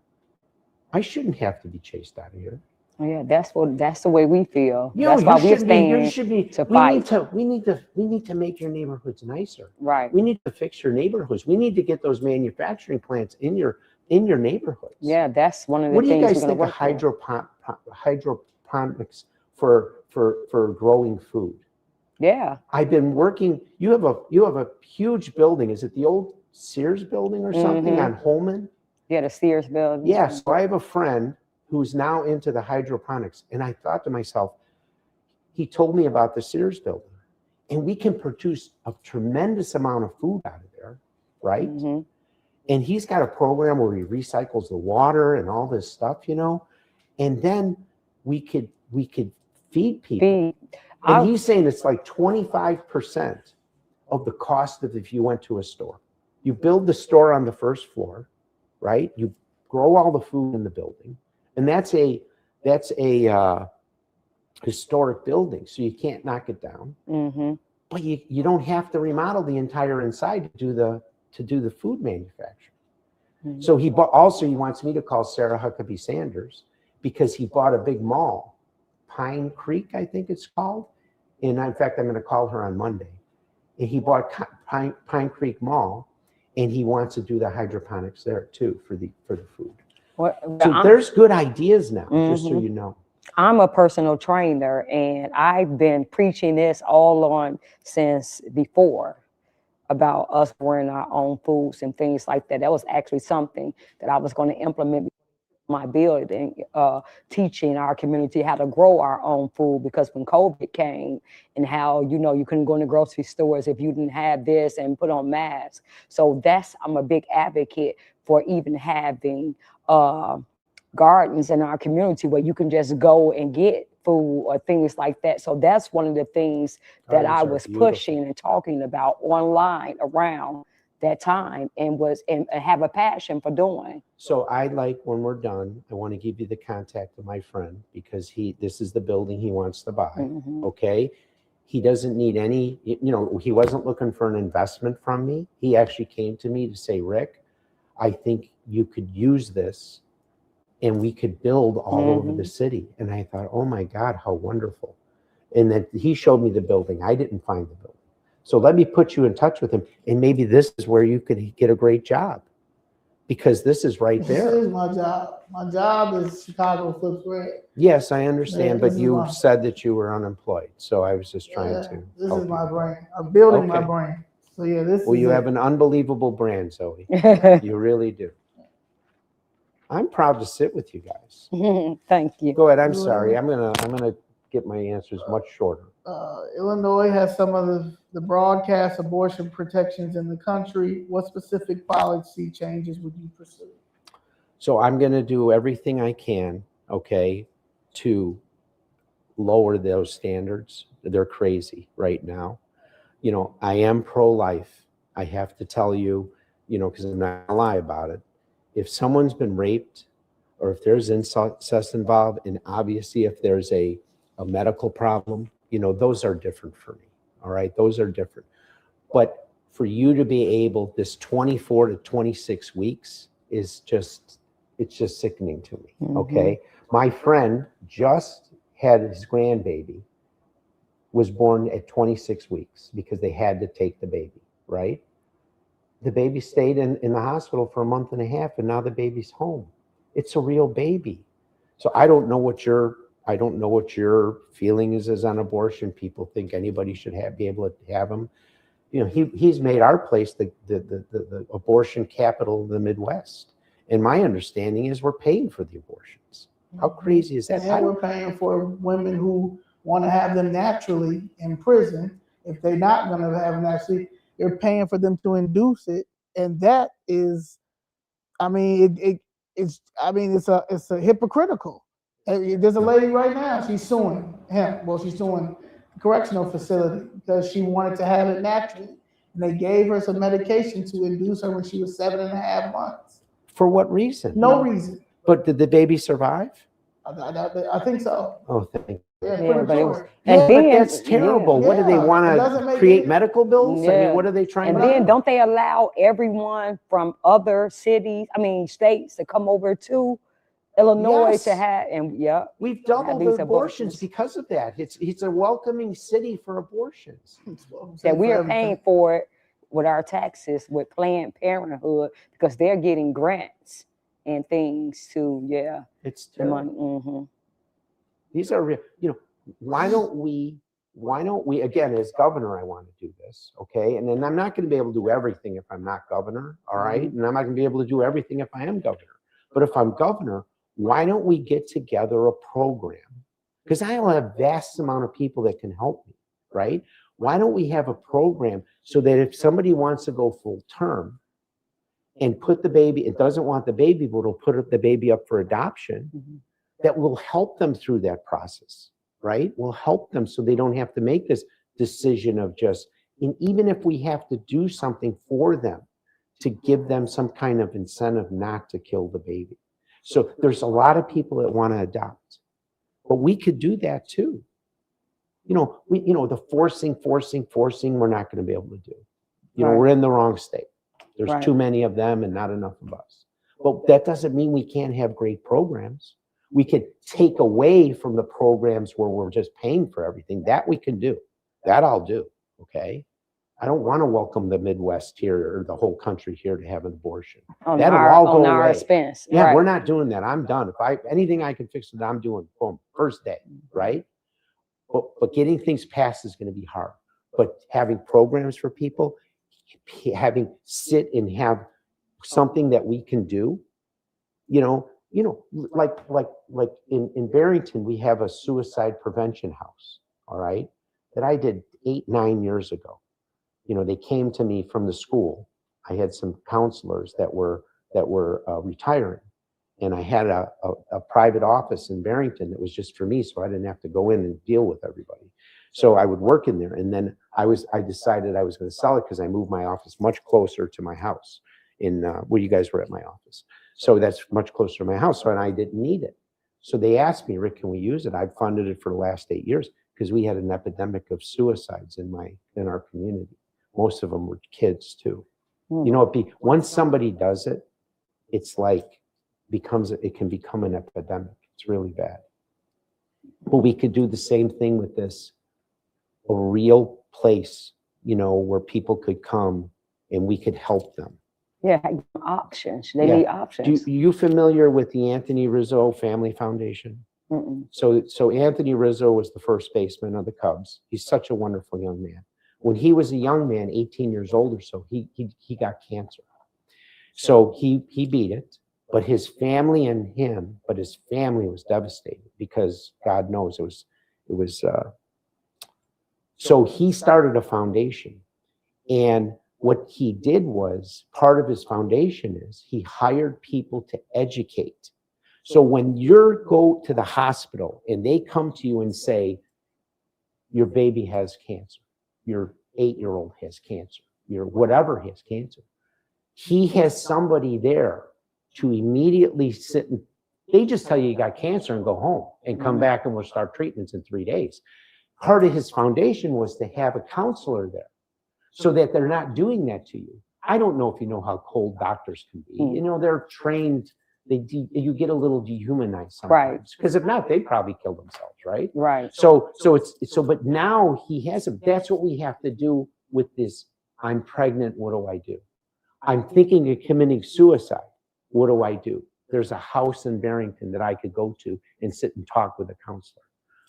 I shouldn't have to be chased out of here. Yeah, that's the way we feel. That's why we're staying to fight. We need to make your neighborhoods nicer. Right. We need to fix your neighborhoods. We need to get those manufacturing plants in your neighborhoods. Yeah, that's one of the things. What do you guys think of hydroponics for growing food? Yeah. I've been working. You have a huge building. Is it the old Sears building or something on Holman? Yeah, the Sears building. Yeah. So I have a friend who's now into the hydroponics. And I thought to myself, he told me about the Sears building, and we can produce a tremendous amount of food out of there, right? Mhm. And he's got a program where he recycles the water and all this stuff, and then we could feed people. Feed. And he's saying it's like 25% of the cost of if you went to a store. You build the store on the first floor, right? You grow all the food in the building, and that's a historic building, so you can't knock it down. Mm-hmm. But you don't have to remodel the entire inside to do the food manufacture. Mm-hmm. So he wants me to call Sarah Huckabee Sanders because he bought a big mall, Pine Creek, I think it's called. And in fact, I'm going to call her on Monday. And he bought Pine Creek Mall, and he wants to do the hydroponics there too for the food. So there's good ideas now, just so you know. I'm a personal trainer, and I've been preaching this all on since before about us growing our own foods and things like that. That was actually something that I was going to implement my building, teaching our community how to grow our own food, because when COVID came and how, you couldn't go in the grocery stores if you didn't have this and put on masks. So I'm a big advocate for even having gardens in our community where you can just go and get food or things like that. So that's one of the things that I was pushing and talking about online around that time and have a passion for doing. So when we're done, I want to give you the contact of my friend, because this is the building he wants to buy. Mm-hmm. Okay. He doesn't need any, he wasn't looking for an investment from me. He actually came to me to say, Rick, I think you could use this and we could build all over the city. And I thought, oh my God, how wonderful. And then he showed me the building. I didn't find the building. So let me put you in touch with him. And maybe this is where you could get a great job, because this is right there. This is my job. My job is Chicago Flips Red. Yes, I understand. Yeah, but you said that you were unemployed. So I was just trying to. This is my brand. I'm building my brand. So yeah, you have an unbelievable brand, Zoe. You really do. I'm proud to sit with you guys. Thank you. Go ahead. I'm sorry. I'm gonna get my answers much shorter. Illinois has some of the broadcast abortion protections in the country. What specific policy changes would you pursue? So I'm going to do everything I can, okay, to lower those standards. They're crazy right now. I am pro-life. I have to tell you, because I'm not going to lie about it. If someone's been raped, or if there's incest involved, and obviously if there's a medical problem, those are different for me. All right. Those are different. But for you to be able, this 24 to 26 weeks it's just sickening to me. Mm-hmm. Okay. My friend just had his grandbaby, was born at 26 weeks because they had to take the baby, right? The baby stayed in the hospital for a month and a half, and now the baby's home. It's a real baby. So I don't know what your feeling is on abortion. People think anybody should be able to have them. He's made our place the abortion capital of the Midwest. And my understanding is we're paying for the abortions. How crazy is that? And we're paying for women who want to have them naturally in prison. If they're not going to have them naturally, you're paying for them to induce it. And that is, it's a hypocritical. There's a lady right now, she's suing him. Well, she's suing the correctional facility because she wanted to have it naturally. And they gave her some medication to induce her when she was 7.5 months. For what reason? No reason. But did the baby survive? I think so. Oh, thank you. Yeah, but that's terrible. What do they want to create medical bills? Yeah. What are they trying to do? And then don't they allow everyone from other states to come over to Illinois to have, we've doubled the abortions because of that. It's a welcoming city for abortions. That we are paying for it with our taxes with Planned Parenthood because they're getting grants and things to it's the money. Mm-hmm. These are real. Why don't we again, as governor, I want to do this, okay? And then I'm not going to be able to do everything if I'm not governor, all right? And I'm not going to be able to do everything if I am governor. But if I'm governor, why don't we get together a program? Because I don't have a vast amount of people that can help me, right? Why don't we have a program so that if somebody wants to go full term and put the baby, it doesn't want the baby, but will put the baby up for adoption, that will help them through that process, right? Will help them so they don't have to make this decision of just, and even if we have to do something for them to give them some kind of incentive not to kill the baby. So there's a lot of people that want to adopt, but we could do that too. The forcing, we're not going to be able to do. Right. We're in the wrong state. There's Right. too many of them and not enough of us. But that doesn't mean we can't have great programs. We can take away from the programs where we're just paying for everything. That we can do. That I'll do. Okay. I don't want to welcome the Midwest here or the whole country here to have an abortion. On That'll our, all go on our away. expense. Yeah, Right. we're not doing that. I'm done. Anything I can fix it, I'm doing. Boom, first day, right? But getting things passed is going to be hard. But having programs for people, having sit and have something that we can do, like in Barrington, we have a suicide prevention house, all right, that I did 8-9 years ago. They came to me from the school. I had some counselors that were retiring, and I had a private office in Barrington that was just for me, so I didn't have to go in and deal with everybody. So I would work in there, and then I decided I was going to sell it because I moved my office much closer to my house in where you guys were at my office. So that's much closer to my house, and I didn't need it. So they asked me, Rick, can we use it? I've funded it for the last 8 years because we had an epidemic of suicides in our community. Most of them were kids too. Once somebody does it, it's like it can become an epidemic. It's really bad. But we could do the same thing with this, a real place, where people could come and we could help them. Yeah, options. They Yeah. need options. You familiar with the Anthony Rizzo Family Foundation? Mm-mm. So Anthony Rizzo was the first baseman of the Cubs. He's such a wonderful young man. When he was a young man, 18 years old or so, he got cancer. So he beat it, but his family was devastated because God knows it was. So he started a foundation, and what he did was, part of his foundation is he hired people to educate. So when you go to the hospital and they come to you and say, your baby has cancer, your 8-year-old has cancer, your whatever has cancer, he has somebody there to immediately sit and they just tell you got cancer and go home and come back and we'll start treatments in 3 days. Part of his foundation was to have a counselor there so that they're not doing that to you. I don't know if you know how cold doctors can be. They're trained. You get a little dehumanized sometimes. Right. Because if not, they'd probably kill themselves, right? Right. But now he has that's what we have to do with this. I'm pregnant. What do I do? I'm thinking of committing suicide. What do I do? There's a house in Barrington that I could go to and sit and talk with a counselor.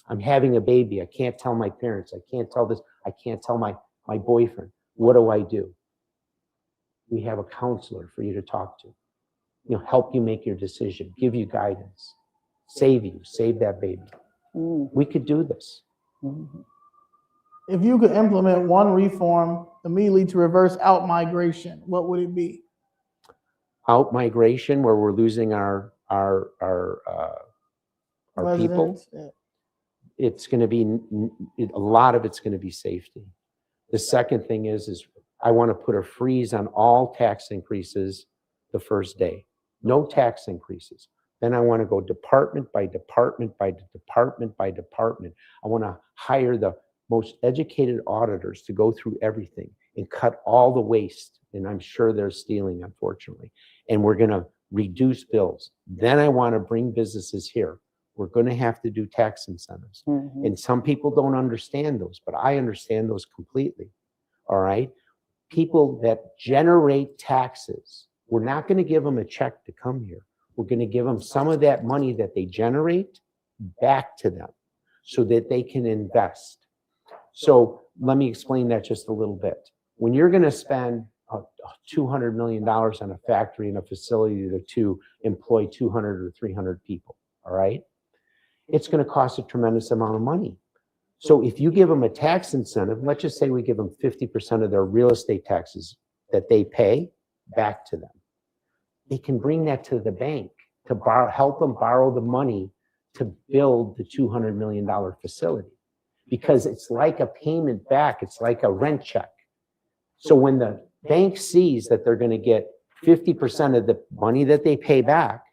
I'm having a baby. I can't tell my parents. I can't tell this. I can't tell my boyfriend. What do I do? We have a counselor for you to talk to. Help you make your decision, give you guidance, save that baby. We could do this. If you could implement one reform immediately to reverse out-migration, what would it be? Out-migration, where we're losing our people. Yeah. It's going to be a lot of it's going to be safety. The second thing is I want to put a freeze on all tax increases the first day. No tax increases. Then I want to go department by department by department by department. I want to hire the most educated auditors to go through everything and cut all the waste. And I'm sure they're stealing, unfortunately. And we're going to reduce bills. Then I want to bring businesses here. We're going to have to do tax incentives. And some people don't understand those, but I understand those completely. All right? People that generate taxes, we're not going to give them a check to come here. We're going to give them some of that money that they generate back to them so that they can invest. So let me explain that just a little bit. When you're going to spend $200 million on a factory and a facility to employ 200 or 300 people, all right? It's going to cost a tremendous amount of money. So if you give them a tax incentive, let's just say we give them 50% of their real estate taxes that they pay back to them. They can bring that to the bank to help them borrow the money to build the $200 million facility, because it's like a payment back. It's like a rent check. So when the bank sees that they're going to get 50% of the money that they pay back,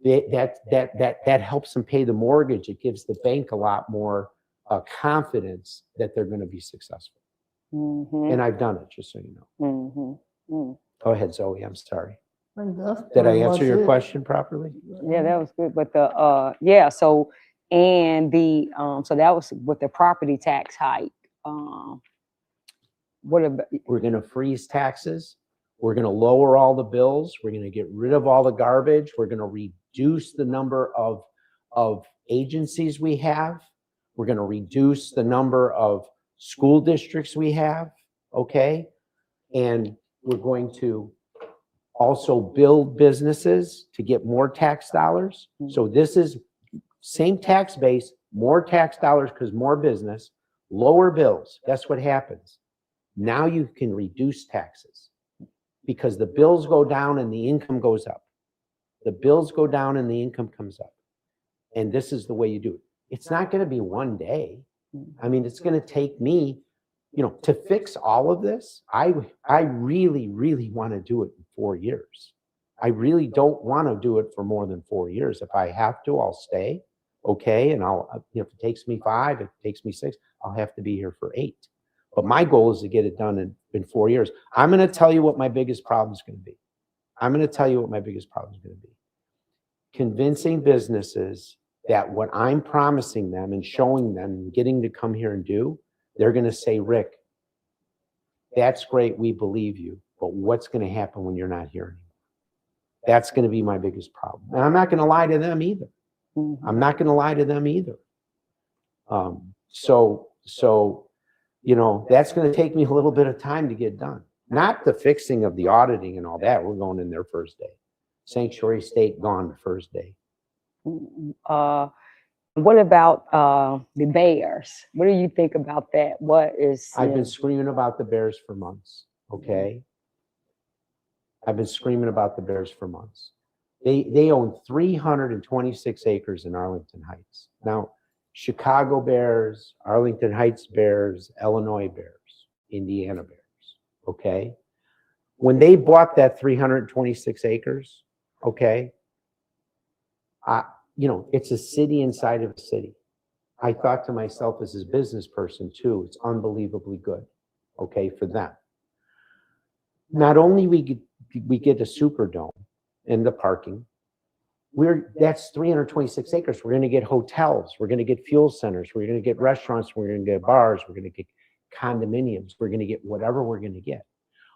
that helps them pay the mortgage. It gives the bank a lot more confidence that they're going to be successful. Mm-hmm. And I've done it, just so you know. Mm-hmm. Mm. Go ahead, Zoe. I'm sorry. That's Did I pretty answer much your it. question properly? Yeah, that was good. But the yeah, so and the so that was with the property tax hike. What about We're going to freeze taxes. We're going to lower all the bills. We're going to get rid of all the garbage. We're going to reduce the number of agencies we have. We're going to reduce the number of school districts we have, okay? And we're going to also build businesses to get more tax dollars. So this is same tax base, more tax dollars because more business, lower bills. Guess what happens? Now you can reduce taxes because the bills go down and the income goes up. The bills go down and the income comes up. And this is the way you do it. It's not going to be one day. I mean, it's going to take me, to fix all of this. I really, really want to do it in 4 years. I really don't want to do it for more than 4 years. If I have to, I'll stay. Okay. And if it takes me 5, if it takes me 6, I'll have to be here for 8. But my goal is to get it done in 4 years. I'm going to tell you what my biggest problem is going to be. Convincing businesses that what I'm promising them and showing them and getting to come here and do, they're going to say, Rick, that's great. We believe you. But what's going to happen when you're not here anymore? That's going to be my biggest problem. And I'm not going to lie to them either. That's going to take me a little bit of time to get done. Not the fixing of the auditing and all that. We're going in there first day. Sanctuary state gone the first day. what about the Bears? What do you think about that? I've been screaming about the Bears for months. Okay. I've been screaming about the Bears for months. They own 326 acres in Arlington Heights. Now, Chicago Bears, Arlington Heights Bears, Illinois Bears, Indiana Bears. Okay. When they bought that 326 acres, okay, it's a city inside of a city. I thought to myself as a business person too, it's unbelievably good, okay, for them. Not only we get a Superdome and the parking, that's 326 acres. We're going to get hotels. We're going to get fuel centers. We're going to get restaurants. We're going to get bars. We're going to get condominiums. We're going to get whatever we're going to get.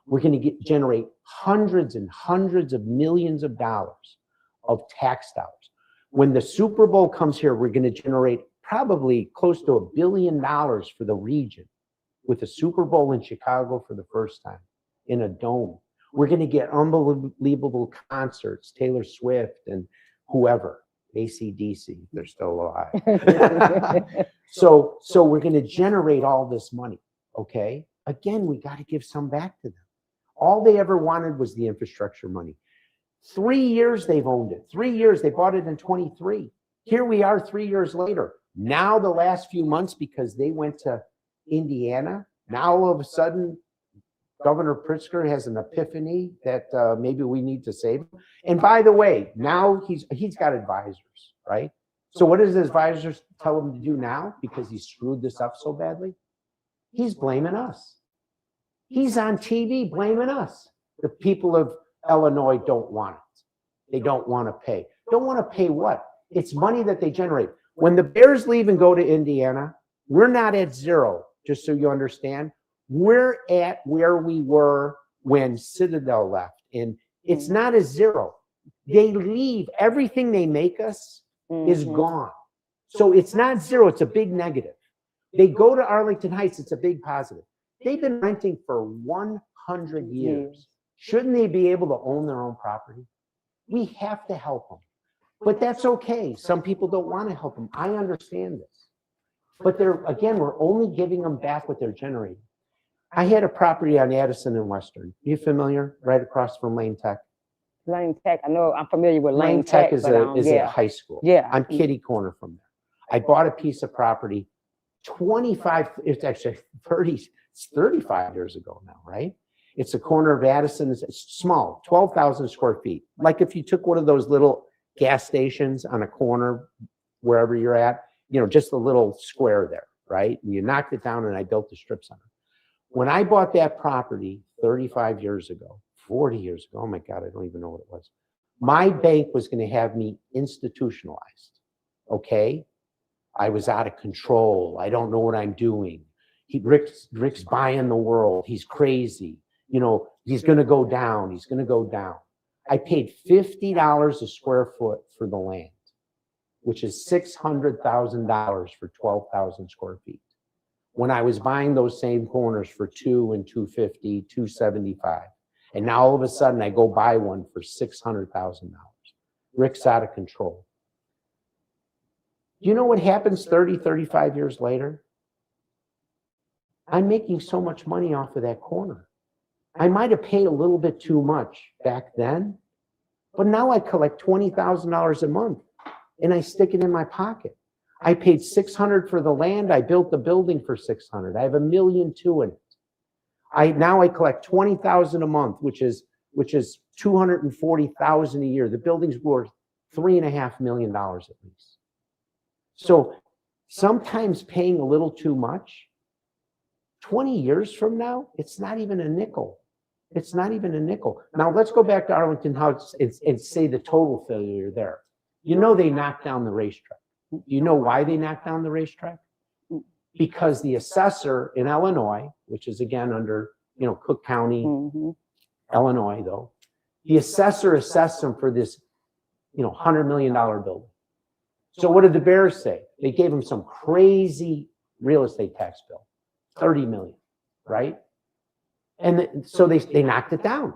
We're going to generate hundreds and hundreds of millions of dollars of tax dollars. When the Super Bowl comes here, we're going to generate probably close to $1 billion for the region with the Super Bowl in Chicago for the first time in a dome. We're going to get unbelievable concerts, Taylor Swift and whoever, AC/DC, they're still alive. So we're going to generate all this money, okay? Again, we got to give some back to them. All they ever wanted was the infrastructure money. 3 years they've owned it. 3 years, they bought it in 23. Here we are 3 years later. Now the last few months, because they went to Indiana, now all of a sudden, Governor Pritzker has an epiphany that maybe we need to save him. And by the way, now he's got advisors, right? So what does his advisors tell him to do now? Because he screwed this up so badly? He's blaming us. He's on TV blaming us. The people of Illinois don't want it. They don't want to pay. Don't want to pay what? It's money that they generate. When the Bears leave and go to Indiana, we're not at zero, just so you understand. We're at where we were when Citadel left. And it's not a zero. They leave. Everything they make us is gone. So it's not zero. It's a big negative. They go to Arlington Heights. It's a big positive. They've been renting for 100 years. Shouldn't they be able to own their own property? We have to help them. But that's okay. Some people don't want to help them. I understand this. But again, we're only giving them back what they're generating. I had a property on Addison and Western. You familiar? Right across from Lane Tech. Lane Tech. I know I'm familiar with Lane Tech is a yeah. high school. Yeah. I'm kitty corner from there. I bought a piece of property 25, it's actually 30, it's 35 years ago now, right? It's a corner of Addison. It's small, 12,000 square feet. Like if you took one of those little gas stations on a corner, wherever you're at, you know, just a little square there, right? And you knocked it down and I built a strip center. When I bought that property 35 years ago, 40 years ago, oh my God, I don't even know what it was. My bank was going to have me institutionalized, okay? I was out of control. I don't know what I'm doing. Rick's buying the world. He's crazy. You know, he's going to go down. He's going to go down. I paid $50 a square foot for the land, which is $600,000 for 12,000 square feet. When I was buying those same corners for $2 and $250, $275. And now all of a sudden I go buy one for $600,000. Rick's out of control. Do you know what happens 30, 35 years later? I'm making so much money off of that corner. I might have paid a little bit too much back then, but now I collect $20,000 a month and I stick it in my pocket. I paid $600 for the land. I built the building for $600. I have $1.2 million in it. Now I collect $20,000 a month, which is $240,000 a year. The building's worth $3.5 million at least. So sometimes paying a little too much, 20 years from now, it's not even a nickel. It's not even a nickel. Now let's go back to Arlington Heights and say the total failure there. You know they knocked down the racetrack. You know why they knocked down the racetrack? Because the assessor in Illinois, which is again under, you know, Cook County, Illinois though, the assessor assessed them for this, you know, $100 million building. So what did the Bears say? They gave them some crazy real estate tax bill, 30 million, right? And so they knocked it down.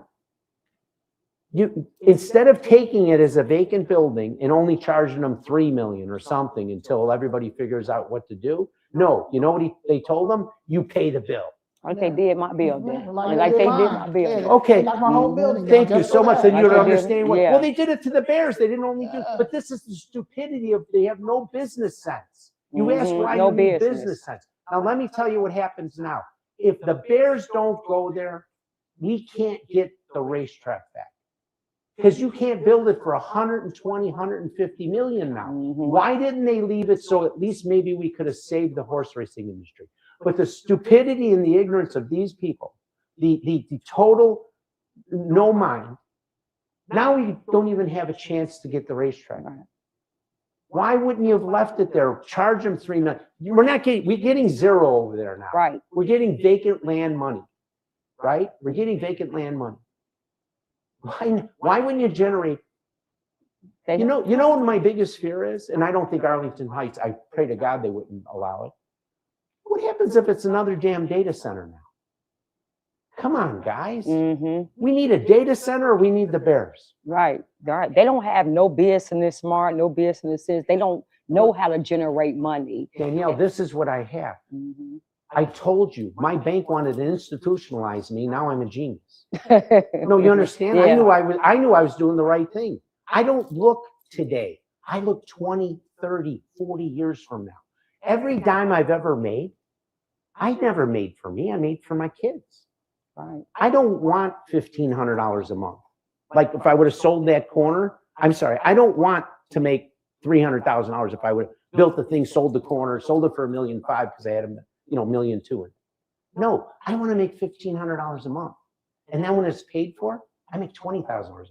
Instead of taking it as a vacant building and only charging them 3 million or something until everybody figures out what to do, no, you know what they told them? You pay the bill. Like they did my building. Like they did mine. my building. Yeah, Okay. like my whole building. Thank you Just so for much. that. Then you Like don't they did, understand what. yeah. Well, they did it to the Bears. They didn't only do. But this is the stupidity of they have no business sense. You ask why No you need business. business sense. Now let me tell you what happens now. If the Bears don't go there, we can't get the racetrack back because you can't build it for 120, 150 million now. Why didn't they leave it so at least maybe we could have saved the horse racing industry? But the stupidity and the ignorance of these people, the total no mind. Now we don't even have a chance to get the racetrack. Why wouldn't you have left it there? Charge them $3 million. We're getting zero over there now. Right. We're getting vacant land money. Right? We're getting vacant land money. Why wouldn't you generate? You know what my biggest fear is? And I don't think Arlington Heights, I pray to God they wouldn't allow it. What happens if it's another damn data center now? Come on, guys. We need a data center or we need the Bears. Right. They don't have no business smart, no business sense. They don't know how to generate money. Danielle, this is what I have. I told you, my bank wanted to institutionalize me. Now I'm a genius. No, you understand? Yeah. I knew I was doing the right thing. I don't look today. I look 20, 30, 40 years from now. Every dime I've ever made, I never made for me. I made for my kids. Right. I don't want $1,500 a month. Like if I would have sold that corner, I'm sorry, I don't want to make $300,000 if I would have built the thing, sold the corner, sold it for $1.5 million because I had $1.2 million in it. No, I want to make $1,500 a month. And then when it's paid for, I make $20,000 a month.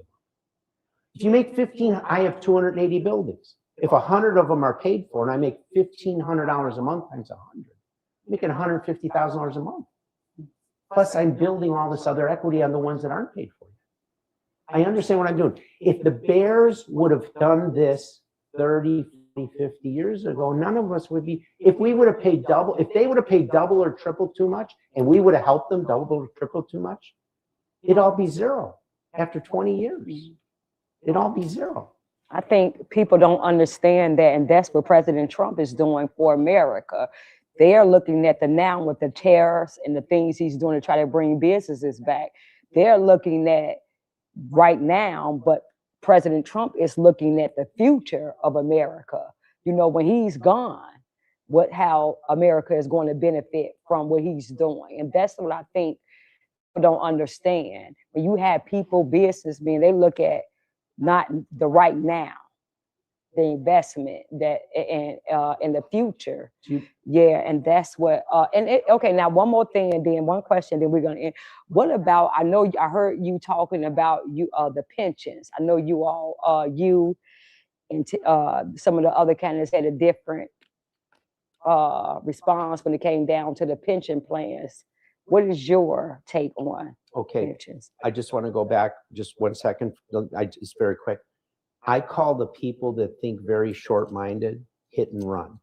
If you make I have 280 buildings. If 100 of them are paid for and I make $1,500 a month times 100, I'm making $150,000 a month. Plus I'm building all this other equity on the ones that aren't paid for. I understand what I'm doing. If the Bears would have done this 30, 50 years ago, none of us would be, if we would have paid double, if they would have paid double or triple too much, and we would have helped them double or triple too much, it'd all be zero after 20 years. It'd all be zero. I think people don't understand that, and that's what President Trump is doing for America. They are looking at the now with the tariffs and the things he's doing to try to bring businesses back. They're looking at right now, but President Trump is looking at the future of America. You know, when he's gone, how America is going to benefit from what he's doing. And that's what I think people don't understand. When you have people, businessmen, they look at not the right now, the investment that in the future. Yeah, and that's what okay, now one more thing, and then one question, then we're gonna end. What about, I heard you talking about the pensions. I know you all you and some of the other candidates had a different response when it came down to the pension plans. What is your take on pensions? I just want to go back just 1 second. It's very quick. I call the people that think very short-minded hit and run.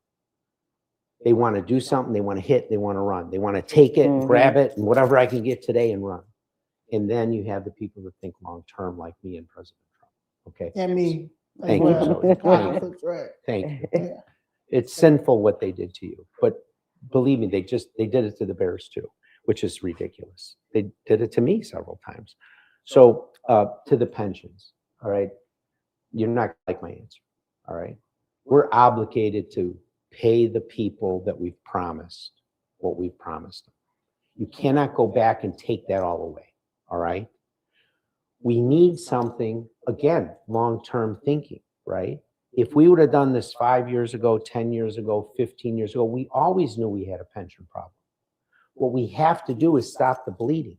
They want to do something, they want to hit, they want to run. They want to take it, grab it, and whatever I can get today and run. And then you have the people that think long-term like me and President Trump. Okay? And me. Thank you, Zoe. Thank you. Yeah. It's sinful what they did to you. But believe me, they did it to the Bears too, which is ridiculous. They did it to me several times. So to the pensions, all right? You're not gonna like my answer, all right? We're obligated to pay the people that we've promised what we've promised them. You cannot go back and take that all away, all right? We need something, again, long-term thinking, right? If we would have done this 5 years ago, 10 years ago, 15 years ago, we always knew we had a pension problem. What we have to do is stop the bleeding.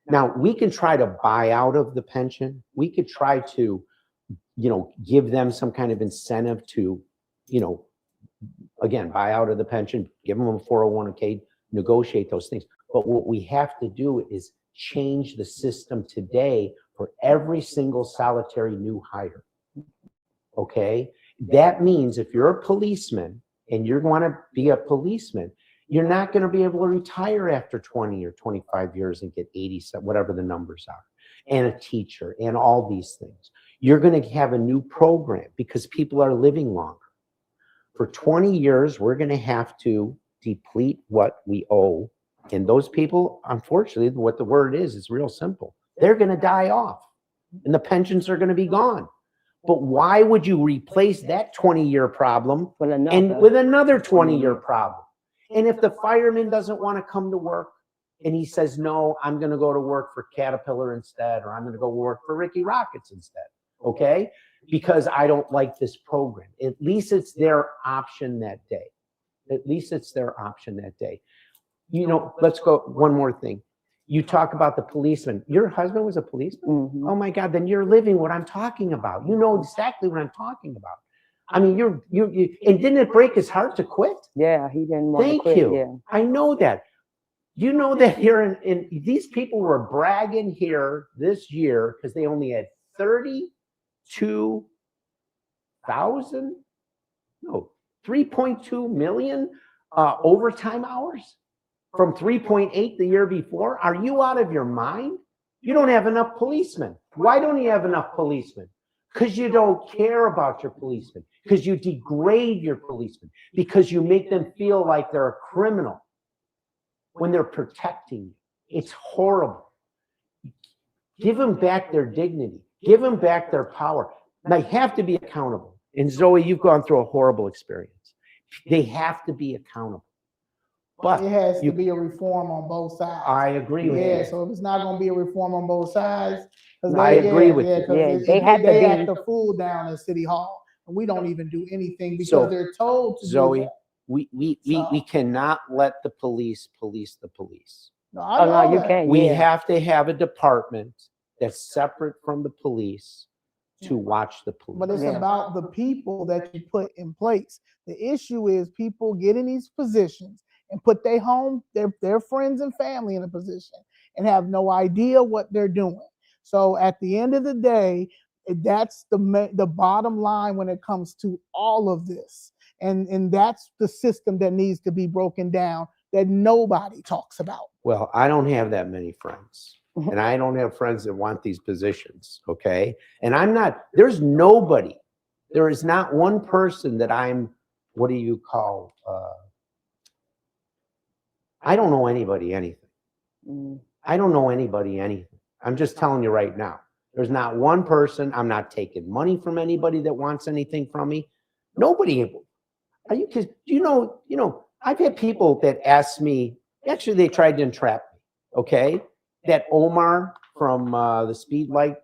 Now, we can try to buy out of the pension. We could try to, give them some kind of incentive to, again, buy out of the pension, give them a 401k, negotiate those things. But what we have to do is change the system today for every single solitary new hire. Okay? That means if you're a policeman and you want to be a policeman, you're not going to be able to retire after 20 or 25 years and get 80, whatever the numbers are, and a teacher and all these things. You're going to have a new program because people are living longer. For 20 years, we're going to have to deplete what we owe. And those people, unfortunately, what the word is real simple. They're going to die off and the pensions are going to be gone. But why would you replace that 20-year problem with another 20-year problem? And if the fireman doesn't want to come to work and he says, no, I'm going to go to work for Caterpillar instead, or I'm going to go work for Ricky Rockets instead, okay? Because I don't like this program. At least it's their option that day. At least it's their option that day. Let's go one more thing. You talk about the policeman. Your husband was a policeman? Oh my God, then you're living what I'm talking about. You know exactly what I'm talking about. I mean, and didn't it break his heart to quit? Yeah, he didn't want to quit. Thank you. Yeah. I know that. You know that here in these people were bragging here this year because they only had 3.2 million overtime hours from 3.8 the year before. Are you out of your mind? You don't have enough policemen. Why don't you have enough policemen? Because you don't care about your policemen, because you degrade your policemen, because you make them feel like they're a criminal when they're protecting you. It's horrible. Give them back their dignity. Give them back their power. They have to be accountable. And Zoe, you've gone through a horrible experience. They have to be accountable. But it has to be a reform on both sides. I agree with you. Yeah, so if it's not going to be a reform on both sides, I agree with you. Yeah, they act a fool down at City Hall, and we don't even do anything because they're told to Zoe, do that. We cannot let the police police the police. No, you can't. We have to have a department that's separate from the police to watch the police. But it's about the people that you put in place. The issue is people get in these positions and put their friends and family in a position and have no idea what they're doing. So at the end of the day, That's the bottom line when it comes to all of this. And that's the system that needs to be broken down that nobody talks about. Well, I don't have that many friends. And I don't have friends that want these positions, okay? And there's nobody, there is not one person that what do you call, I don't know anybody anything. I don't know anybody anything. I'm just telling you right now. There's not one person. I'm not taking money from anybody that wants anything from me. Nobody. Are you kidding? You know, I've had people that ask me, actually they tried to entrap me, okay? That Omar from the speed light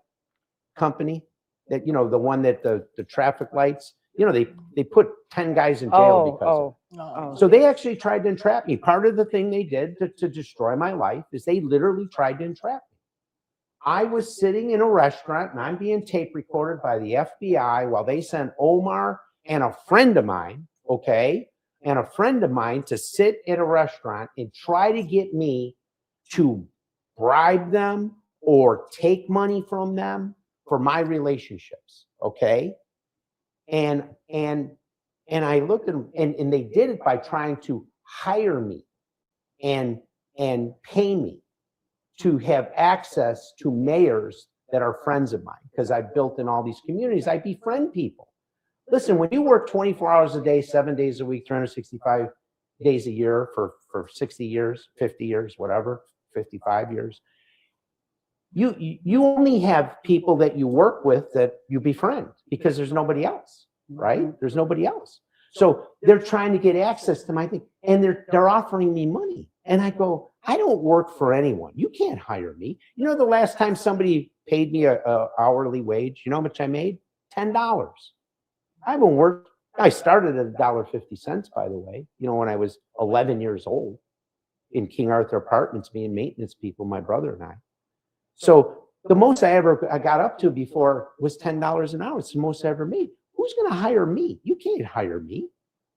company, that, the one that the traffic lights, they put 10 guys in jail because of it. So they actually tried to entrap me. Part of the thing they did to destroy my life is they literally tried to entrap me. I was sitting in a restaurant and I'm being tape recorded by the FBI while they sent Omar and a friend of mine, okay, to sit in a restaurant and try to get me to bribe them or take money from them for my relationships, okay? And I looked at them, and they did it by trying to hire me and pay me to have access to mayors that are friends of mine, because I've built in all these communities. I befriend people. Listen, when you work 24 hours a day, 7 days a week, 365 days a year for 60 years, 50 years, whatever, 55 years, you only have people that you work with that you befriend, because there's nobody else, right? There's nobody else. So they're trying to get access to my thing, and they're offering me money. And I go, I don't work for anyone. You can't hire me. The last time somebody paid me a hourly wage, you know how much I made? $10. I haven't worked. I started at $1.50, by the way, when I was 11 years old in King Arthur Apartments, being maintenance people, my brother and I. So the most I got up to before was $10 an hour. It's the most I ever made. Who's going to hire me? You can't hire me.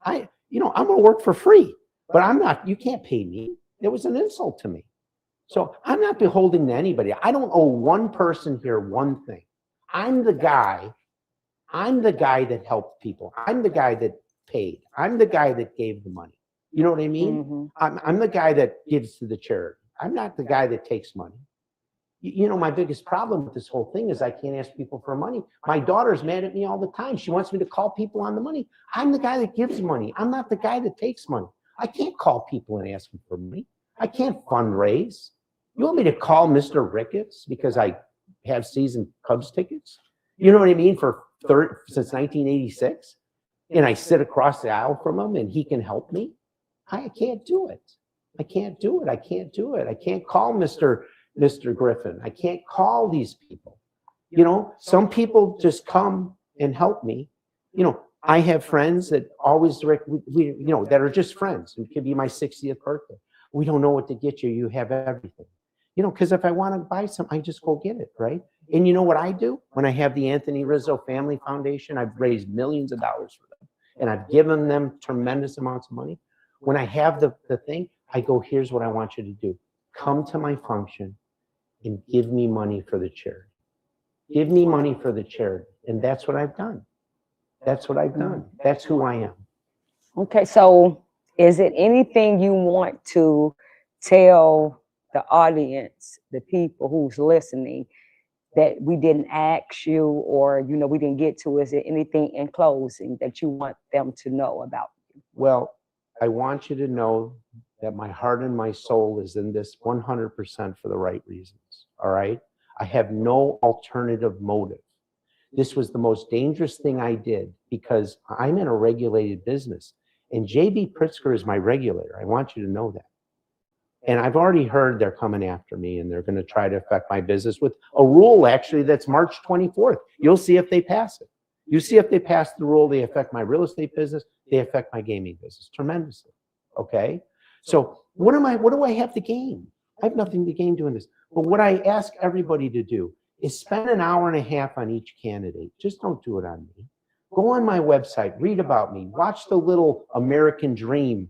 I'm going to work for free, but you can't pay me. It was an insult to me. So I'm not beholden to anybody. I don't owe one person here one thing. I'm the guy that helped people. I'm the guy that paid. I'm the guy that gave the money. You know what I mean? I'm the guy that gives to the charity. I'm not the guy that takes money. My biggest problem with this whole thing is I can't ask people for money. My daughter's mad at me all the time. She wants me to call people on the money. I'm the guy that gives money. I'm not the guy that takes money. I can't call people and ask them for money. I can't fundraise. You want me to call Mr. Ricketts because I have season Cubs tickets? You know what I mean? Since 1986, and I sit across the aisle from him and he can help me. I can't do it. I can't do it. I can't do it. I can't call Mr. Griffin. I can't call these people. Some people just come and help me. I have friends that always direct, that are just friends. It could be my 60th birthday. We don't know what to get you. You have everything. Because if I want to buy something, I just go get it, right? And you know what I do? When I have the Anthony Rizzo Family Foundation, I've raised millions of dollars for them. And I've given them tremendous amounts of money. When I have the thing, I go, here's what I want you to do. Come to my function and give me money for the charity. Give me money for the charity. And that's what I've done. That's what I've done. That's who I am. Okay, so is it anything you want to tell the audience, the people who's listening, that we didn't ask you or, we didn't get to? Is there anything in closing that you want them to know about you? Well, I want you to know that my heart and my soul is in this 100% for the right reasons, all right? I have no alternative motive. This was the most dangerous thing I did because I'm in a regulated business, and JB Pritzker is my regulator. I want you to know that. And I've already heard they're coming after me, and they're going to try to affect my business with a rule, actually, that's March 24th. You'll see if they pass it. You see if they pass the rule, they affect my real estate business, they affect my gaming business tremendously, okay? So what do I have to gain? I have nothing to gain doing this. But what I ask everybody to do is spend an hour and a half on each candidate. Just don't do it on me. Go on my website, read about me, watch the little American Dream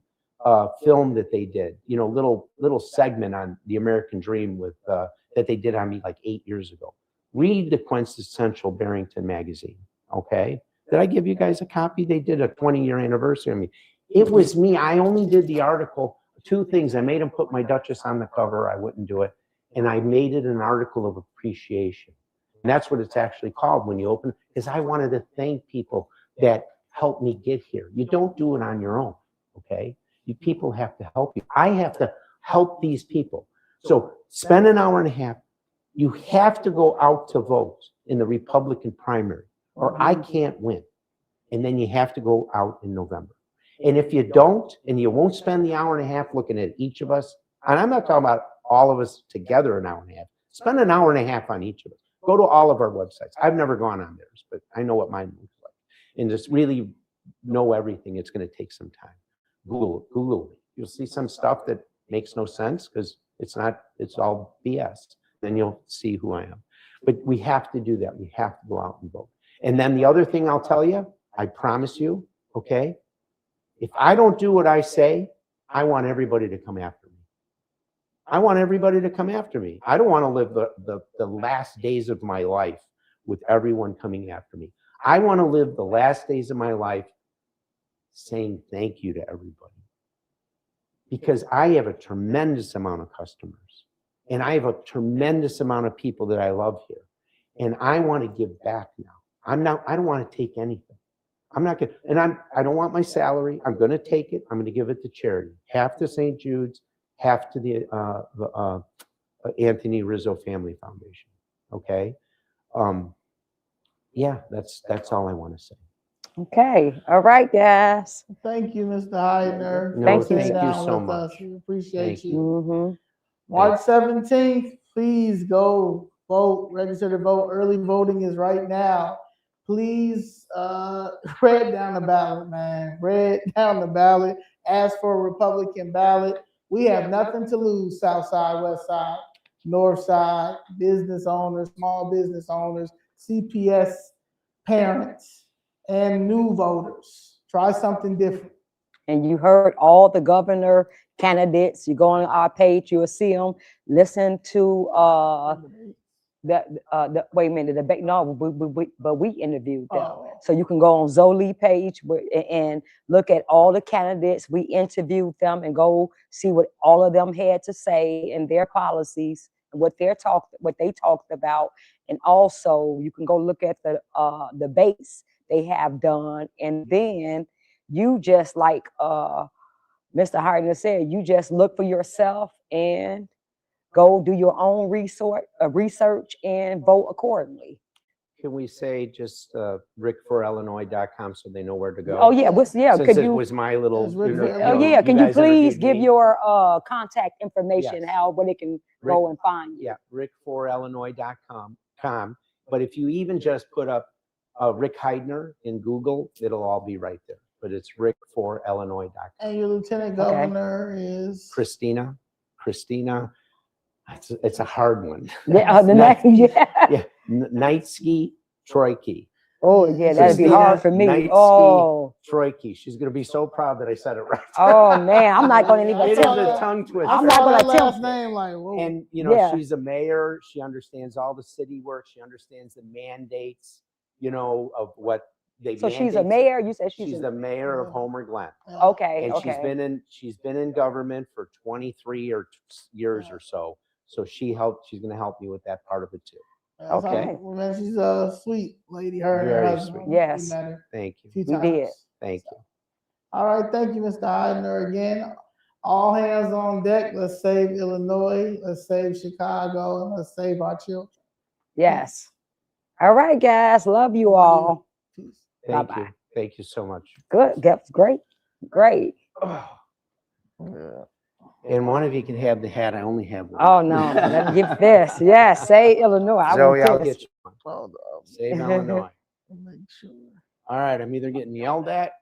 film that they did, little segment on the American Dream with that they did on me like 8 years ago. read the quintessential Barrington magazine, okay? Did I give you guys a copy? They did a 20-year anniversary of me. It was me. I only did the article, 2 things. I made them put my Duchess on the cover. I wouldn't do it. And I made it an article of appreciation. And that's what it's actually called when you open, because I wanted to thank people that helped me get here. You don't do it on your own, okay? You people have to help you. I have to help these people. So spend an hour and a half. You have to go out to vote in the Republican primary, or I can't win. And then you have to go out in November. And if you don't, and you won't spend the hour and a half looking at each of us, and I'm not talking about all of us together an hour and a half, spend an hour and a half on each of us. Go to all of our websites. I've never gone on theirs, but I know what mine looks like. And just really know everything. It's going to take some time. Google me. You'll see some stuff that makes no sense because it's all BS. Then you'll see who I am. But we have to do that. We have to go out and vote. And then the other thing I'll tell you, I promise you, okay, if I don't do what I say, I want everybody to come after me. I want everybody to come after me. I don't want to live the last days of my life with everyone coming after me. I want to live the last days of my life saying thank you to everybody. Because I have a tremendous amount of customers. And I have a tremendous amount of people that I love here. And I want to give back now. I don't want to take anything. I'm not going to, and I don't want my salary. I'm going to take it. I'm going to give it to charity. Half to St. Jude's, half to the Anthony Rizzo Family Foundation. Okay. Yeah, that's all I want to say. Okay. All right, guys. Thank you, Mr. Heidner. No, Thank you. Sitting Thank you down so with much. us. We appreciate Thank you. Mm-hmm. March 17th, please go vote, register to vote. Early voting is right now. Please spread down the ballot, man. Spread down the ballot. Ask for a Republican ballot. We have nothing to lose, South Side, West Side, North Side, business owners, small business owners, CPS parents, and new voters. Try something different. And you heard all the governor candidates. You go on our page, you'll see them. Listen to wait a minute, the debate. No, but we interviewed them. Oh. So you can go on Zoli page and look at all the candidates. We interviewed them and go see what all of them had to say and their policies and what they talked about. And also you can go look at the debates they have done. And then you just like Mr. Heidner said, you just look for yourself and go do your own research and vote accordingly. Can we say just rick4illinois.com so they know where to go? Oh yeah, Since could it you? was my little. It's Rick you know, for Oh you yeah, can you guys please interviewed give me. your contact information, Yes. how where they can go and find you? Yeah, rick4illinois.com. But if you even just put up Rick Heidner in Google, it'll all be right there. But it's rick4illinois.com. And your lieutenant governor is Christina, it's a hard one. Yeah, the next, yeah. Yeah, Knightsky Troiki. Oh yeah, that'd be hard for me. Knightsky Oh, Troiki. She's gonna be so proud that I said it right. oh man, I'm not going to even It is attempt a it. tongue twister. I'm I not saw gonna that last attempt it. name like, whoa. And you know, Yeah. she's a mayor. She understands all the city work. She understands the mandates, you know, of what they. So she's a mandates. mayor. You said She's she's the mayor of Homer Glen, okay. and Okay. she's been in government for 23 years or so. So she's going to help me with that part of it too. Okay. Man, she's a sweet lady. Her and her Very husband. sweet. Yes. We met her Thank a you. few We times. did. Thank you. All right, thank you, Mr. Heidner. Again, all hands on deck. Let's save Illinois. Let's save Chicago. And let's save our children. Yes. All right, guys. Love you all. Peace. Thank Bye-bye. you. Thank you so much. Good. That's great. Great. And one of you can have the hat. I only have one. Oh no. Let me give this. Yes. Say Illinois. I Zoe, want I'll this. get you one. Hold up. Save Illinois. Make sure. All right, I'm either getting yelled at